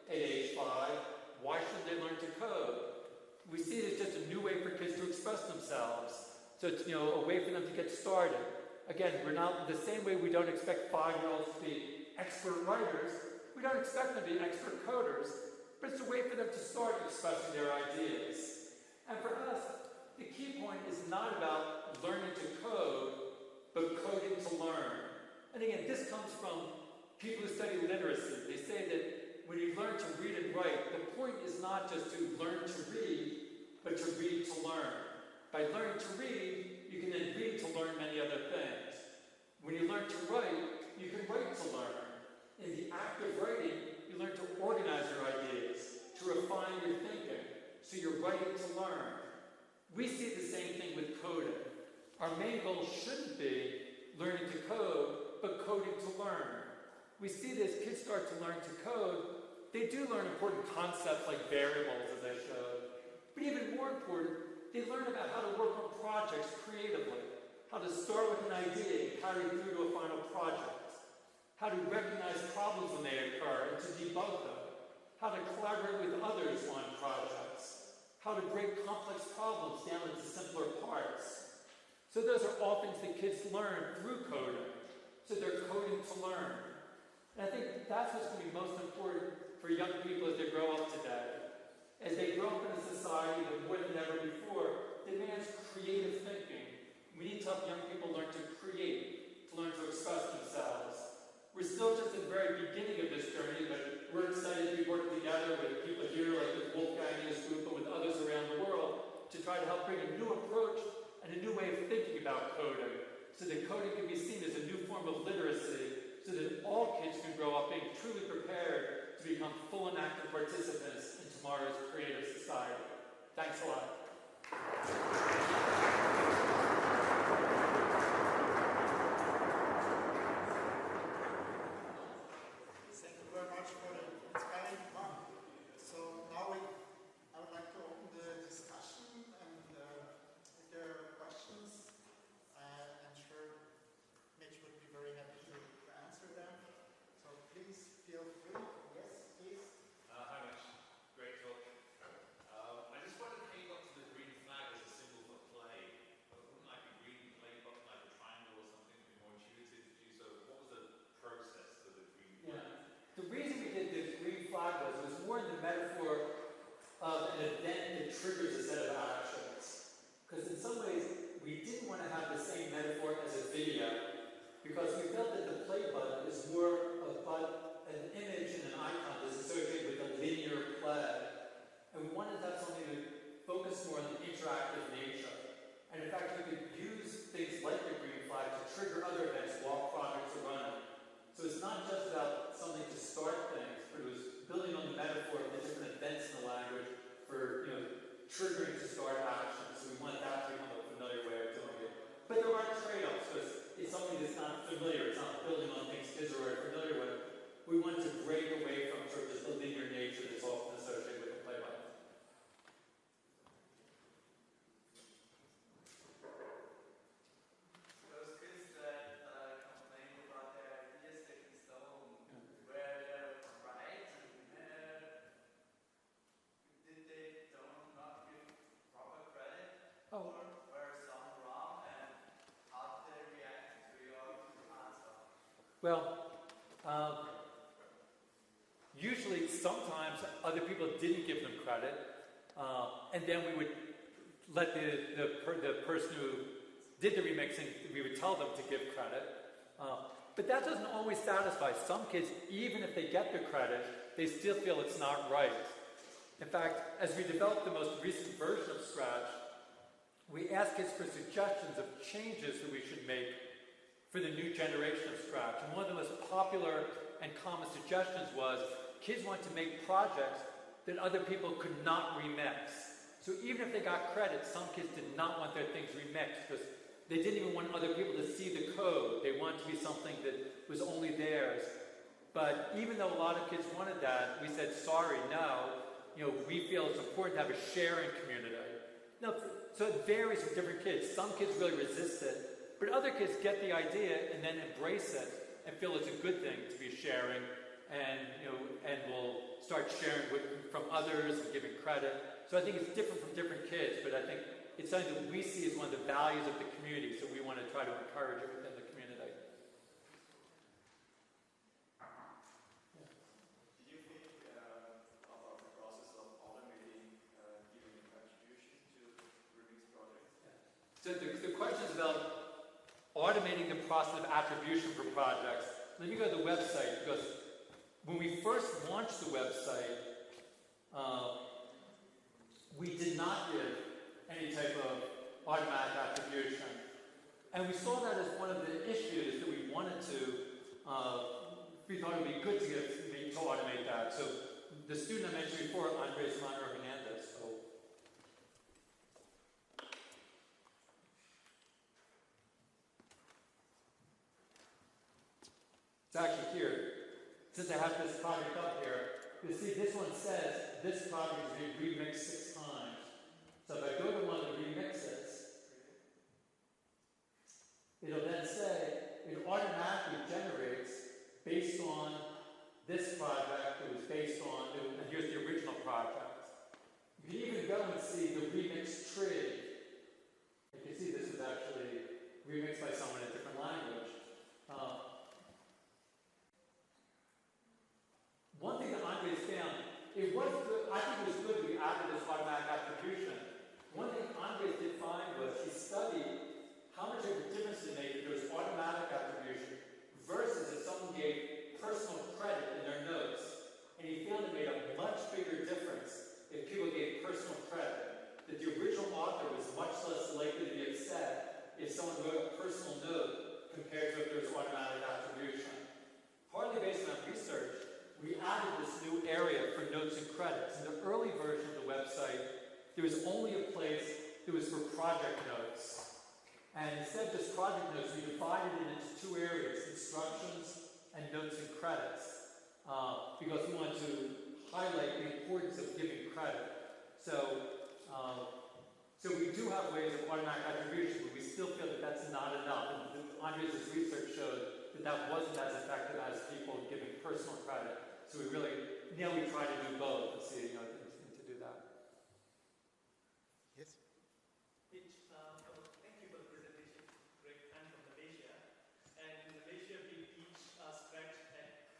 at age 5, why should they learn to code? We see it as just a new way for kids to express themselves. So it's, a way for them to get started. Again, we're not the same way we don't expect 5-year-olds to be expert writers. We don't expect them to be expert coders. But it's a way for them to start expressing their ideas. And for us, the key point is not about learning to code, from people who study literacy. They say that when you learn to read and write, the point is not just to learn to read, but to read to learn. By learning to read, you can then read to learn many other things. When you learn to write, you can write to learn. In the act of writing, you learn to organize your ideas, to refine your thinking, so you're writing to learn. We see the same thing with coding. Our main goal shouldn't be learning to code, but coding to learn. We see this, kids start to learn to code, they do learn important concepts like variables, as I showed. But even more important, they learn about how to work on projects creatively, how to start with an idea and carry through to a final project, how to recognize problems when they occur and to debug them, how to collaborate with others on projects, how to break complex problems down into simpler parts. So those are all things that kids learn through coding. So they're coding to learn. And I think that's what's going to be most important for young people as they grow up today. As they grow up in a society that more than ever before demands creative thinking. We need to help young people learn to create, to learn to express themselves. We're still just at the very beginning of this journey, but we're excited to be working together with people here like with Wolfgang and his group, but with others around the world to try to help bring a new approach and a new way of thinking about coding, so that coding can be seen as a new form of literacy, so that all kids can grow up being truly prepared to become full and active participants in tomorrow's creative society. Thanks a lot. Thank you very much for the inspiring talk. So now I would like to open the discussion, and if there are questions, I'm sure Mitch would be very happy to answer them. So please feel free. Yes, please. Hi, Mitch. Great talk. I just wondered how you got to the green flag as a symbol for play. Wouldn't like a green play button, like a triangle or something, to be more intuitive to you? So what was the process for the green flag? Yeah. The reason we did the green flag was more in the metaphor of an event that triggers a set of actions. Because in some ways, we didn't want to have the same metaphor as a video, because we felt that the play button is more of an image and an icon that's associated with a linear play. And we wanted to have something that focused more on the interactive nature. And in fact, we could use things like the green flag to trigger other events while projects are running. So it's not just about something to start things, but it was building on the metaphor of the different events in the language for, triggering to start actions. So we want that to become a familiar way of doing it. But there are trade-offs, because it's something that's not familiar. It's not building on things kids are already familiar with. We want to break away from sort of just the linear nature that's often associated with the play button. Those kids that complain about their ideas taking stone, where they're right, did they not give proper credit, or were some wrong, and how did they react to your answer? Well, usually, sometimes other people didn't give them credit, and then we would let the person who did the remixing, we would tell them to give credit. But that doesn't always satisfy. Some kids, even if they get the credit, they still feel it's not right. In fact, as we developed the most recent version of Scratch, we asked kids for suggestions of changes that we should make for the new generation of Scratch. And one of the most popular and common suggestions was kids want to make projects that other people could not remix. So even if they got credit, some kids did not want their things remixed because they didn't even want other people to see the code. They wanted to be something that was only theirs. But even though a lot of kids wanted that, we said, sorry, no. We feel it's important to have a sharing community. Now, so it varies with different kids. Some kids really resist it, but other kids get the idea and then embrace it and feel it's a good thing to be sharing, and will start sharing from others and giving credit. So I think it's different from different kids, but I think it's something that we see as one of the values of the community, so we want to try to encourage it within the community. Did you think about the process of automating giving a contribution to remix projects? So the question is about automating the process of attribution for projects. let me go to the website, because when we first launched the website, we did not give any type of automatic attribution. And we saw that as one of the issues that we wanted to, we thought it would be good to automate that. So the student I mentioned before, Andres Monroe Hernandez. So it's actually here. Since I have this project up here, you see this one says this project is being remixed 6 times. So if I go to one of the remixes, it'll then say it automatically generates based on this project that was based on, and here's the original project. You can even go and see the remix tree. You can see this was actually remixed by someone in a different language. One thing that Andres found, it was good, I think it was good we added this automatic attribution. One thing Andres did find was he studied how much of a difference it made if there was automatic attribution versus if someone gave personal credit in their notes. And he found it made a much bigger difference if people gave personal credit. That the original author was much less likely to be upset if someone wrote a personal note compared to if there was automatic attribution. Partly based on research, we added this new area for notes and credits. In the early version of the website, there was only a place that was for project notes. And instead of just project notes, we divided it into 2 areas, instructions and notes and credits, because we wanted to highlight the importance of giving credit. So we do have ways of automatic attribution, but we still feel that that's not enough. And Andres' research showed that that wasn't as effective as people giving personal credit. So we try to do both and see, to do that. Yes? Thank you for the presentation. Great. I'm from Malaysia. And in Malaysia, we teach Scratch at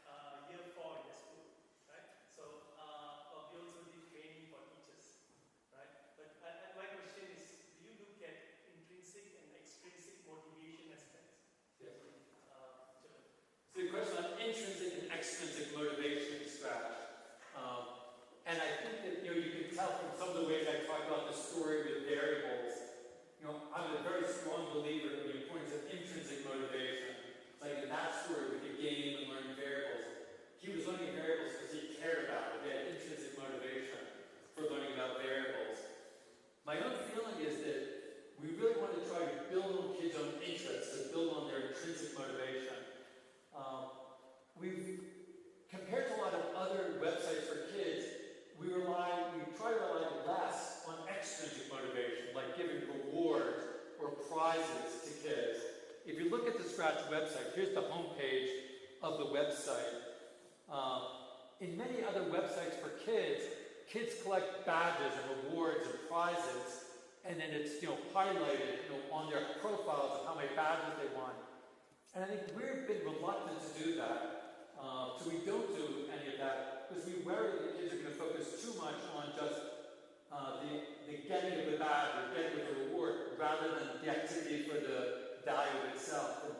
year 4 in the school, right? So we also did training for teachers, right? But my question is, do you look at intrinsic and extrinsic motivation aspects? Yes. So your question on intrinsic and extrinsic motivation in Scratch. And I think that you can tell from some of the ways I talk about the story with variables. I'm a very strong believer in the importance of intrinsic motivation. Like in that story with the game and learning variables, he was learning variables because he cared about it. He had intrinsic motivation for learning about variables. My own feeling is that we really want to try to build on kids' own interests, to build on their intrinsic motivation. Compared to a lot of other websites for kids, we try to rely less on extrinsic motivation, like giving rewards or prizes to kids. If you look at the Scratch website, here's the homepage of the website. In many other websites for kids collect badges and rewards and prizes, and then it's highlighted on their profiles of how many badges they won. And I think we've been reluctant to do that. So we don't do any of that because we worry that kids are going to focus too much on just the getting of the badge or getting of the reward rather than the activity for the value itself. And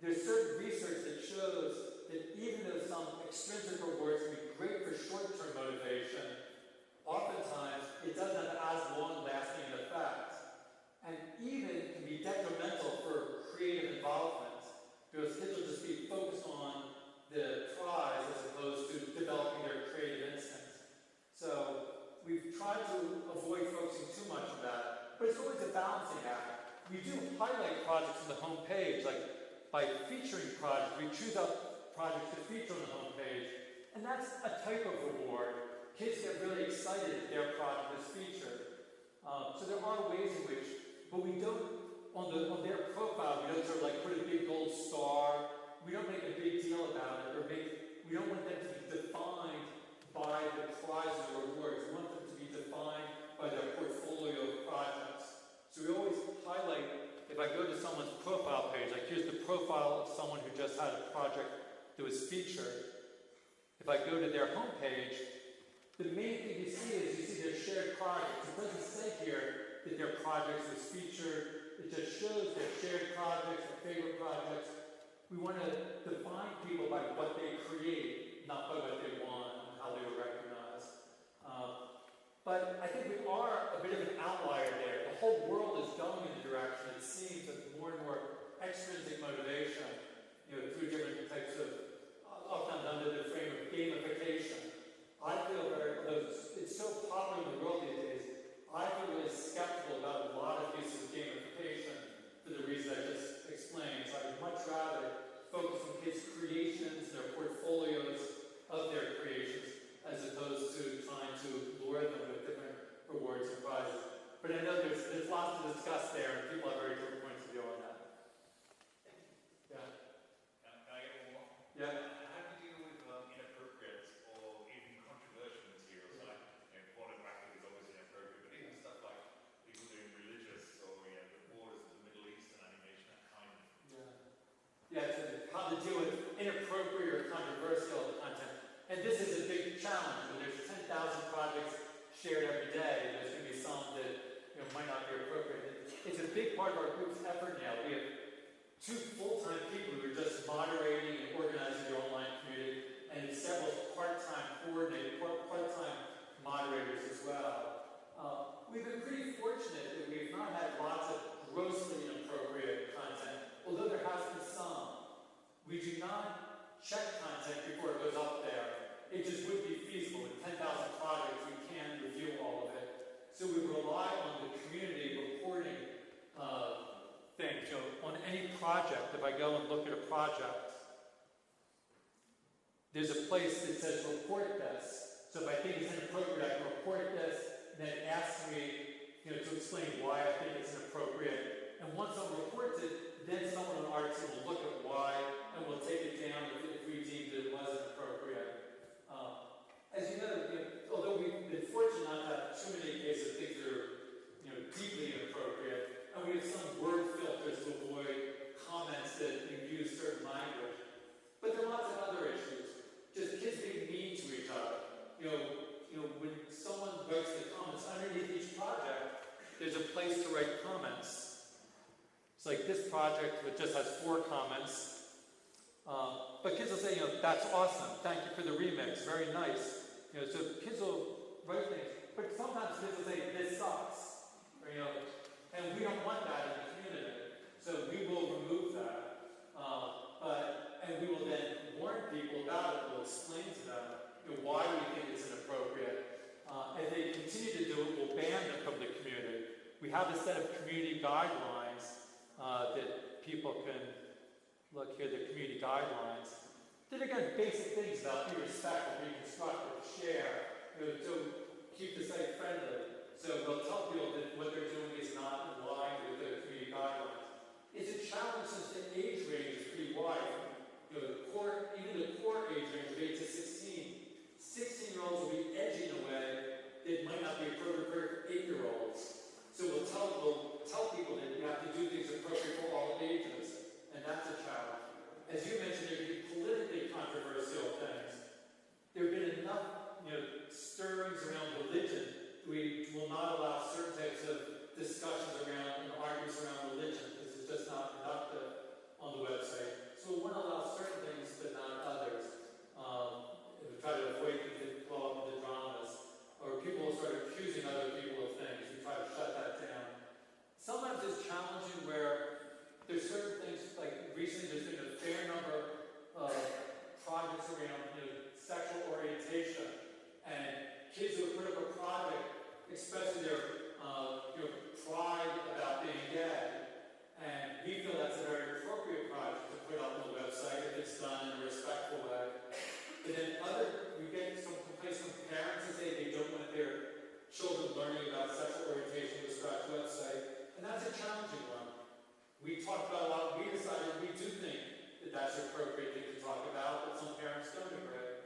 there's certain research that shows that even though some extrinsic rewards can be great for short-term motivation, oftentimes it doesn't have as long-lasting an effect, and even can be detrimental for creative involvement because kids will just be focused on the prize as opposed to developing their creative instincts. So we've tried to avoid focusing too much on that, but it's always a balancing act. We do highlight projects on the home page, like by featuring projects, we choose up projects to feature on the home page, and that's a type of reward. Kids get really excited if their project is featured. So there are ways in which, but we don't, on their profile, we don't sort of like put a big gold star. We don't make a big deal about it, we don't want them to be defined by the prizes or rewards. We want them to be defined by their portfolio of projects. So we always highlight, if I go to someone's profile page, like here's the profile of someone who just had a project that was featured. If I go to their homepage, the main thing you see is you see their shared projects. It doesn't say here that their project was featured. It just shows their shared projects, their favorite projects. We want to define people by what they create, not by what they want and how they were recognized. But I think we are a bit of an outlier there. The whole world is going in the direction, it seems, of more and more extrinsic motivation, through different types of, often under the frame of gamification. I feel although it's so popular in the world these days, I feel really skeptical about a lot of uses of gamification for the reason I just explained. So I'd much rather focus on kids' creations, their portfolios of their creations, as opposed to trying to lure them with different rewards and prizes. But I know there's lots to discuss there, and people have very different points of view on that. Yeah. Can I get one more? Yeah. How do you deal with inappropriate or even controversial materials? Like, pornographic is obviously inappropriate, but even stuff like people doing religious or the borders of the Middle East and animation, that kind of. Yeah, so how to deal with inappropriate or controversial content. And this is a big challenge. When there's 10,000 projects shared every day, there's going to be some that might not be appropriate. It's a big part of our group's effort now. We have 2 full-time people who are just moderating and organizing the online community, and several part-time coordinators, part-time moderators as well. We've been pretty fortunate that we've not had lots of grossly inappropriate content, although there has been some. We do not check content before it goes up there. It just wouldn't be feasible. With 10,000 projects, we can't review all of it. So we rely on the community reporting things. On any project, if I go and look at a project, there's a place that says report this. So if I think it's inappropriate, I can report this, and then it asks me to explain why I think it's inappropriate. And once someone reports it, then someone on our team will look at why, and we'll take it down if we deemed that it wasn't appropriate. As you know, although we've been fortunate not to have too many cases of things that are deeply inappropriate, and we have some word filters to avoid comments that use certain language. But there are lots of other issues. Just kids being mean to each other. When someone writes the comments underneath each project, there's a place to write comments. It's like this project, which just has 4 comments. But kids will say, that's awesome. Thank you for the remix. Very nice. So kids will write things. But sometimes kids will say, this sucks. And we don't want that in the community. So we will remove that. And we will then warn people about it. We'll explain to them why we think it's inappropriate. If they continue to do it, we'll ban them from the community. We have a set of community guidelines that people can look here, the community guidelines. That are kind of basic things about be respectful, be constructive, share, to keep the site friendly. So we'll tell people that what they're doing is not in line with the community guidelines. It's a challenge since the age range is pretty wide. Even the core age range of 8 to 16, 16-year-olds will be edgy in a way that might not be appropriate for 8-year-olds. So we'll tell people that you have to do things appropriate for all ages, and that's a challenge. As you mentioned, there can be politically controversial things. There have been enough, stirrings around religion. We will not allow certain types of discussions around and arguments around religion because it's just not productive on the website. So we want to allow certain things, but not others. We try to avoid things that blow up into dramas, or people will start accusing other people of things. We try to shut that down. Sometimes it's challenging where there's certain things, like recently there's been a fair number of projects around sexual orientation, and kids who have put up a project expressing their pride about being gay, and we feel that's a very appropriate project to put up on the website if it's done in a respectful way. But then we get some complaints from parents that say they don't want their children learning about sexual orientation on the scratch website, and that's a challenging one. We talked about a lot, we decided we do think that that's an appropriate thing to talk about, but some parents don't agree.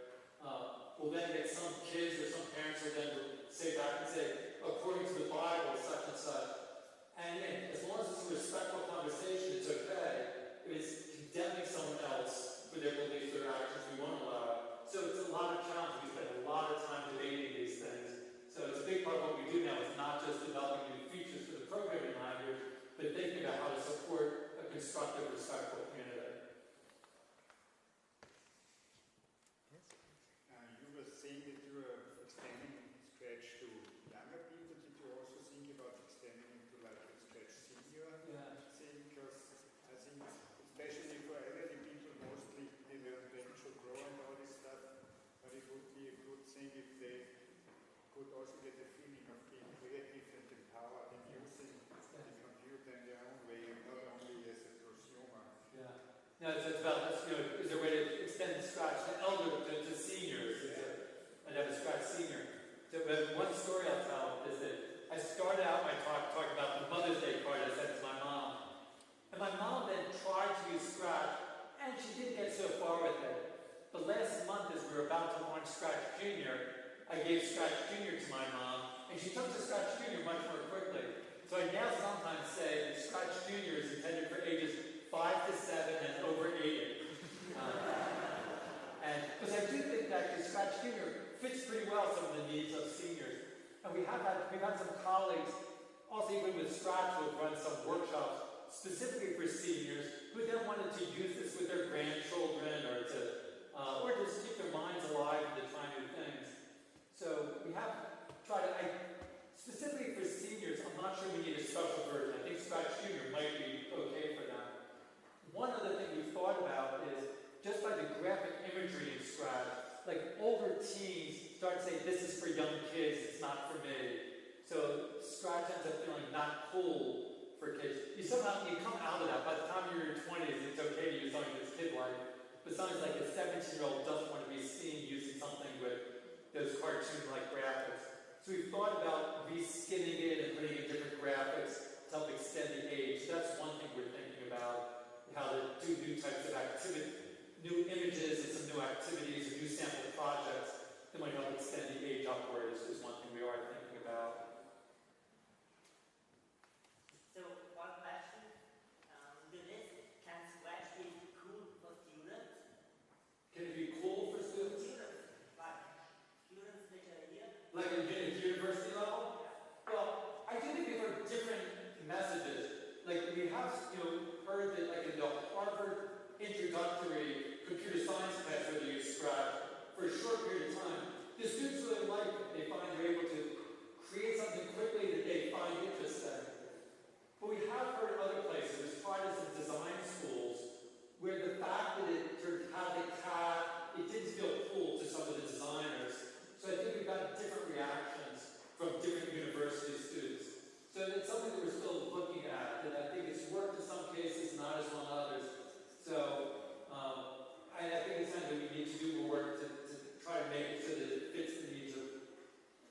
We'll then get some kids or some parents will then say back and say, according to the Bible, such and such. And again, as long as it's a respectful conversation, it's okay. If it's condemning someone else for their beliefs or actions, we won't allow it. So it's a lot of challenge. We spend a lot of time debating these things. So it's a big part of what we do now. It's not just developing new features for the programming language, but thinking about how to support a constructive, respectful community. But last month, as we were about to launch Scratch Junior, I gave Scratch Junior to my mom, and she took to Scratch Junior much more quickly. So I now sometimes say that Scratch Junior is intended for ages 5 to 7 and over 80. And because I do think that the Scratch Junior fits pretty well some of the needs of seniors. And we've had some colleagues, also even with Scratch, who have run some workshops specifically for seniors, who then wanted to use this with their grandchildren or just keep their minds alive and to try new things. So we have tried to, specifically for seniors, I'm not sure we need a special version. I think Scratch Junior might be okay for them. One other thing we've thought about is just by the graphic imagery in Scratch, like older teens start saying, this is for young kids, it's not for me. So Scratch ends up feeling not cool for kids. You come out of that. By the time you're in your 20s, it's okay to use something that's kid-like. But something like a 17-year-old doesn't want to be seen using something with those cartoon-like graphics. So we've thought about reskinning it and putting in different graphics to help extend the age. So that's one thing we're thinking about, how to do new types of activity, new images and some new activities and new sample projects that might help extend the age upwards is one thing we are thinking about. So one question, can Scratch be cool for students? Can it be cool for students? Like students which are here? Like at university level? Well, I do think we've heard different messages. Like we have, heard that like in the Harvard introductory computer science class where they use Scratch for a short period of time, the students really like it. They find they're able to create something quickly that they find interesting. But we have heard other places, we've tried this in design schools, where the fact that it sort of had the cat, it didn't feel cool to some of the designers. So I think we've got different reactions from different university students. So it's something that we're still looking at, and I think it's worked in some cases, not as well in others. So I think it's something that we need to do more work to try to make it so that it fits the needs of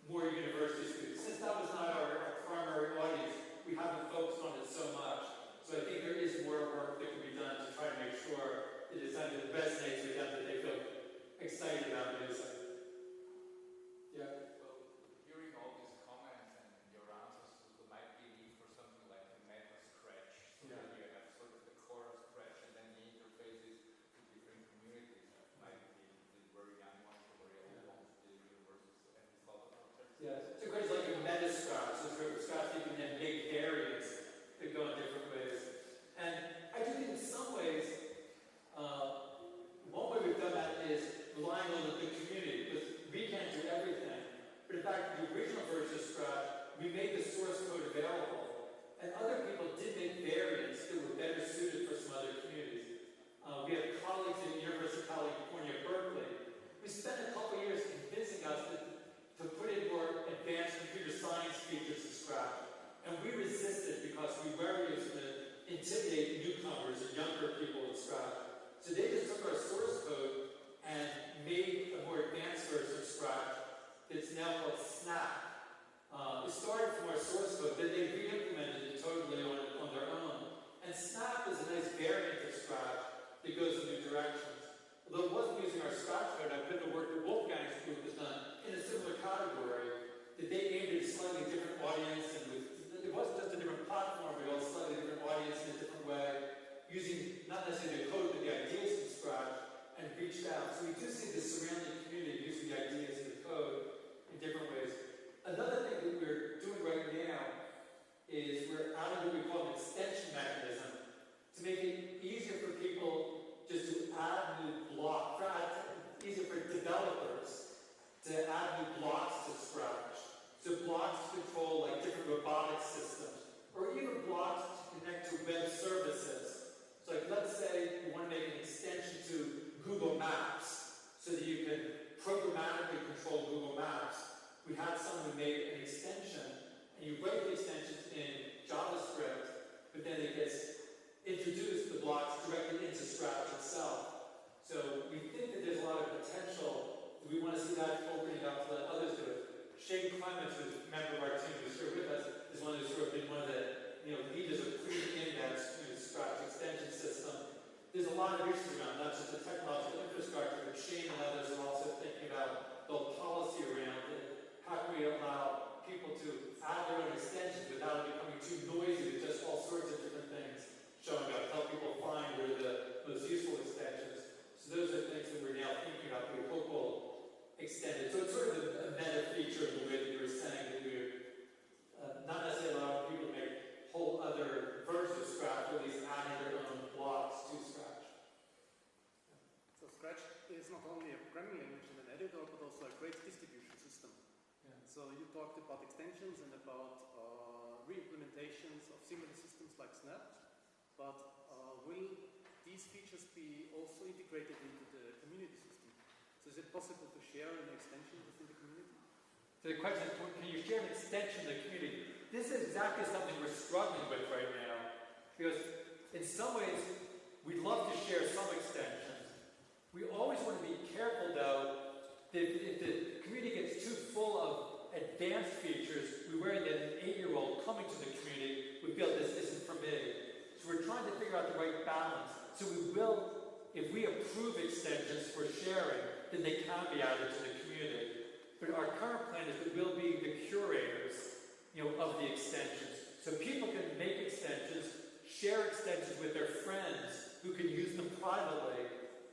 more university students. Since that was not our primary audience, we haven't focused on it so much. So I think there is more work that can be done to try to make sure it is something that resonates with them, that they feel excited about music. Yeah? Well, hearing all these comments and your answers, there might be a need for something like a meta Scratch. So Yeah. that you have sort of the core of Scratch and then the interfaces to different communities. Might be the very young ones, the very old ones, the universities. Have you thought about that? Yeah. So great, like a meta Scratch. So sort of Scratch, you can then make variants that go in different ways. And I do think in some ways, one way we've done that is relying on the community, because we can't do everything. But in fact, the original version of Scratch, we made the source code available. And other people did make variants that were better suited for some other communities. We have colleagues at the University of California, Berkeley. We spent a couple years convincing us to put in more advanced computer science features in Scratch. And we resisted because we worried it was going to intimidate newcomers and younger people in Scratch. So they just took our source code and made a more advanced version of Scratch that's now called Snap. It started from our source code, then they re-implemented it totally on their own. And Snap is a nice variant of Scratch that goes in new directions. Although it wasn't using our Scratch code, I put the work that Wolfgang's group has done in a similar category, that they aimed at a slightly different audience, and it wasn't just a different platform, but also a slightly different audience in a different way, using not necessarily the code, but the ideas from Scratch, and reached out. So we do see the surrounding community using the ideas and the code in different ways. Another thing that we're doing right now is we're adding what we call an extension mechanism to make it easier for people just to add new blocks, easier for developers to add new blocks to Scratch. So blocks to control like different robotics systems, or even blocks to connect to web services. So like let's say you want to make an extension to Google Maps so that you can programmatically control Google Maps. We had someone who made an extension, and you write the extensions in JavaScript, but then it gets introduced, the blocks, directly into Scratch itself. So we think that there's a lot of potential. We want to see that opening up to let others do it. Shane Clements, who's a member of our team who's here with us, is one who's sort of been one of the leaders of putting in that Scratch extension system. There's a lot of issues around, not just the technological infrastructure, but Shane extended. So it's sort of a meta feature of the way that you were saying that we're not necessarily allowing people to make whole other versions of Scratch, or at least adding their own blocks to Scratch. So Scratch is not only a programming language and an editor, but also a great distribution system. Yeah. So you talked about extensions and about re-implementations of similar systems like Snap, but will these features be also integrated into the community system? So is it possible to share an extension within the community? So the question is, can you share an extension in the community? This is exactly something we're struggling with right now, because in some ways, we'd love to share some extensions. We always want to be careful, though, that if the community gets too full of advanced features, we worry that an 8-year-old coming to the community would feel this isn't for me. So we're trying to figure out the right balance. So we will, if we approve extensions for sharing, then they can be added to the community. But our current plan is that we'll be the curators, of the extensions. So people can make extensions, share extensions with their friends who can use them privately,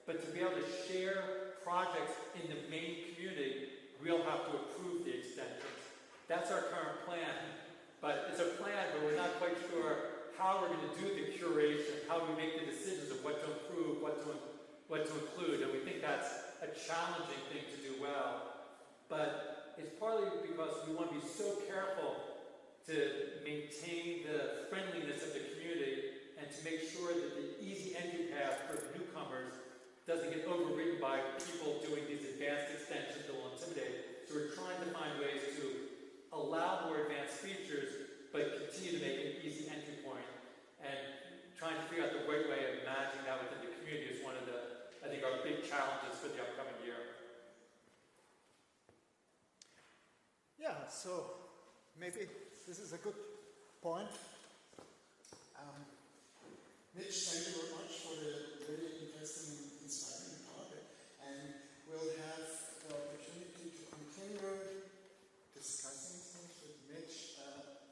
but to be able to share projects in the main community, we'll have to approve the extensions. That's our current plan. But it's a plan, but we're not quite sure how we're going to do the curation, how we make the decisions of what to improve, what to include. And we think that's a challenging thing to do well. But it's partly because we want to be so careful to maintain the friendliness of the community and to make sure that the easy entry path for newcomers doesn't get overridden by people doing these advanced extensions that will intimidate. So we're trying to find ways to allow more advanced features, but continue to make an easy entry point. And trying to figure out the right way of managing that within the community is one of the, I think, our big challenges for the upcoming year. Yeah, so maybe this is a good point. Mitch, thank you very much for the very interesting and inspiring talk. And we'll have the opportunity to continue discussing things with Mitch.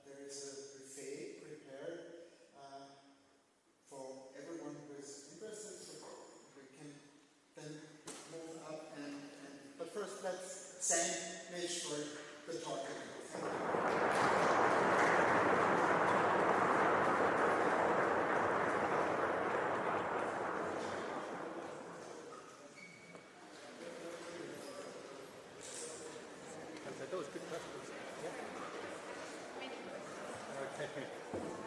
There is a buffet prepared for everyone who is interested, so we can then move up. But first, let's thank Mitch for the talk. That was good questions. Yeah. Okay.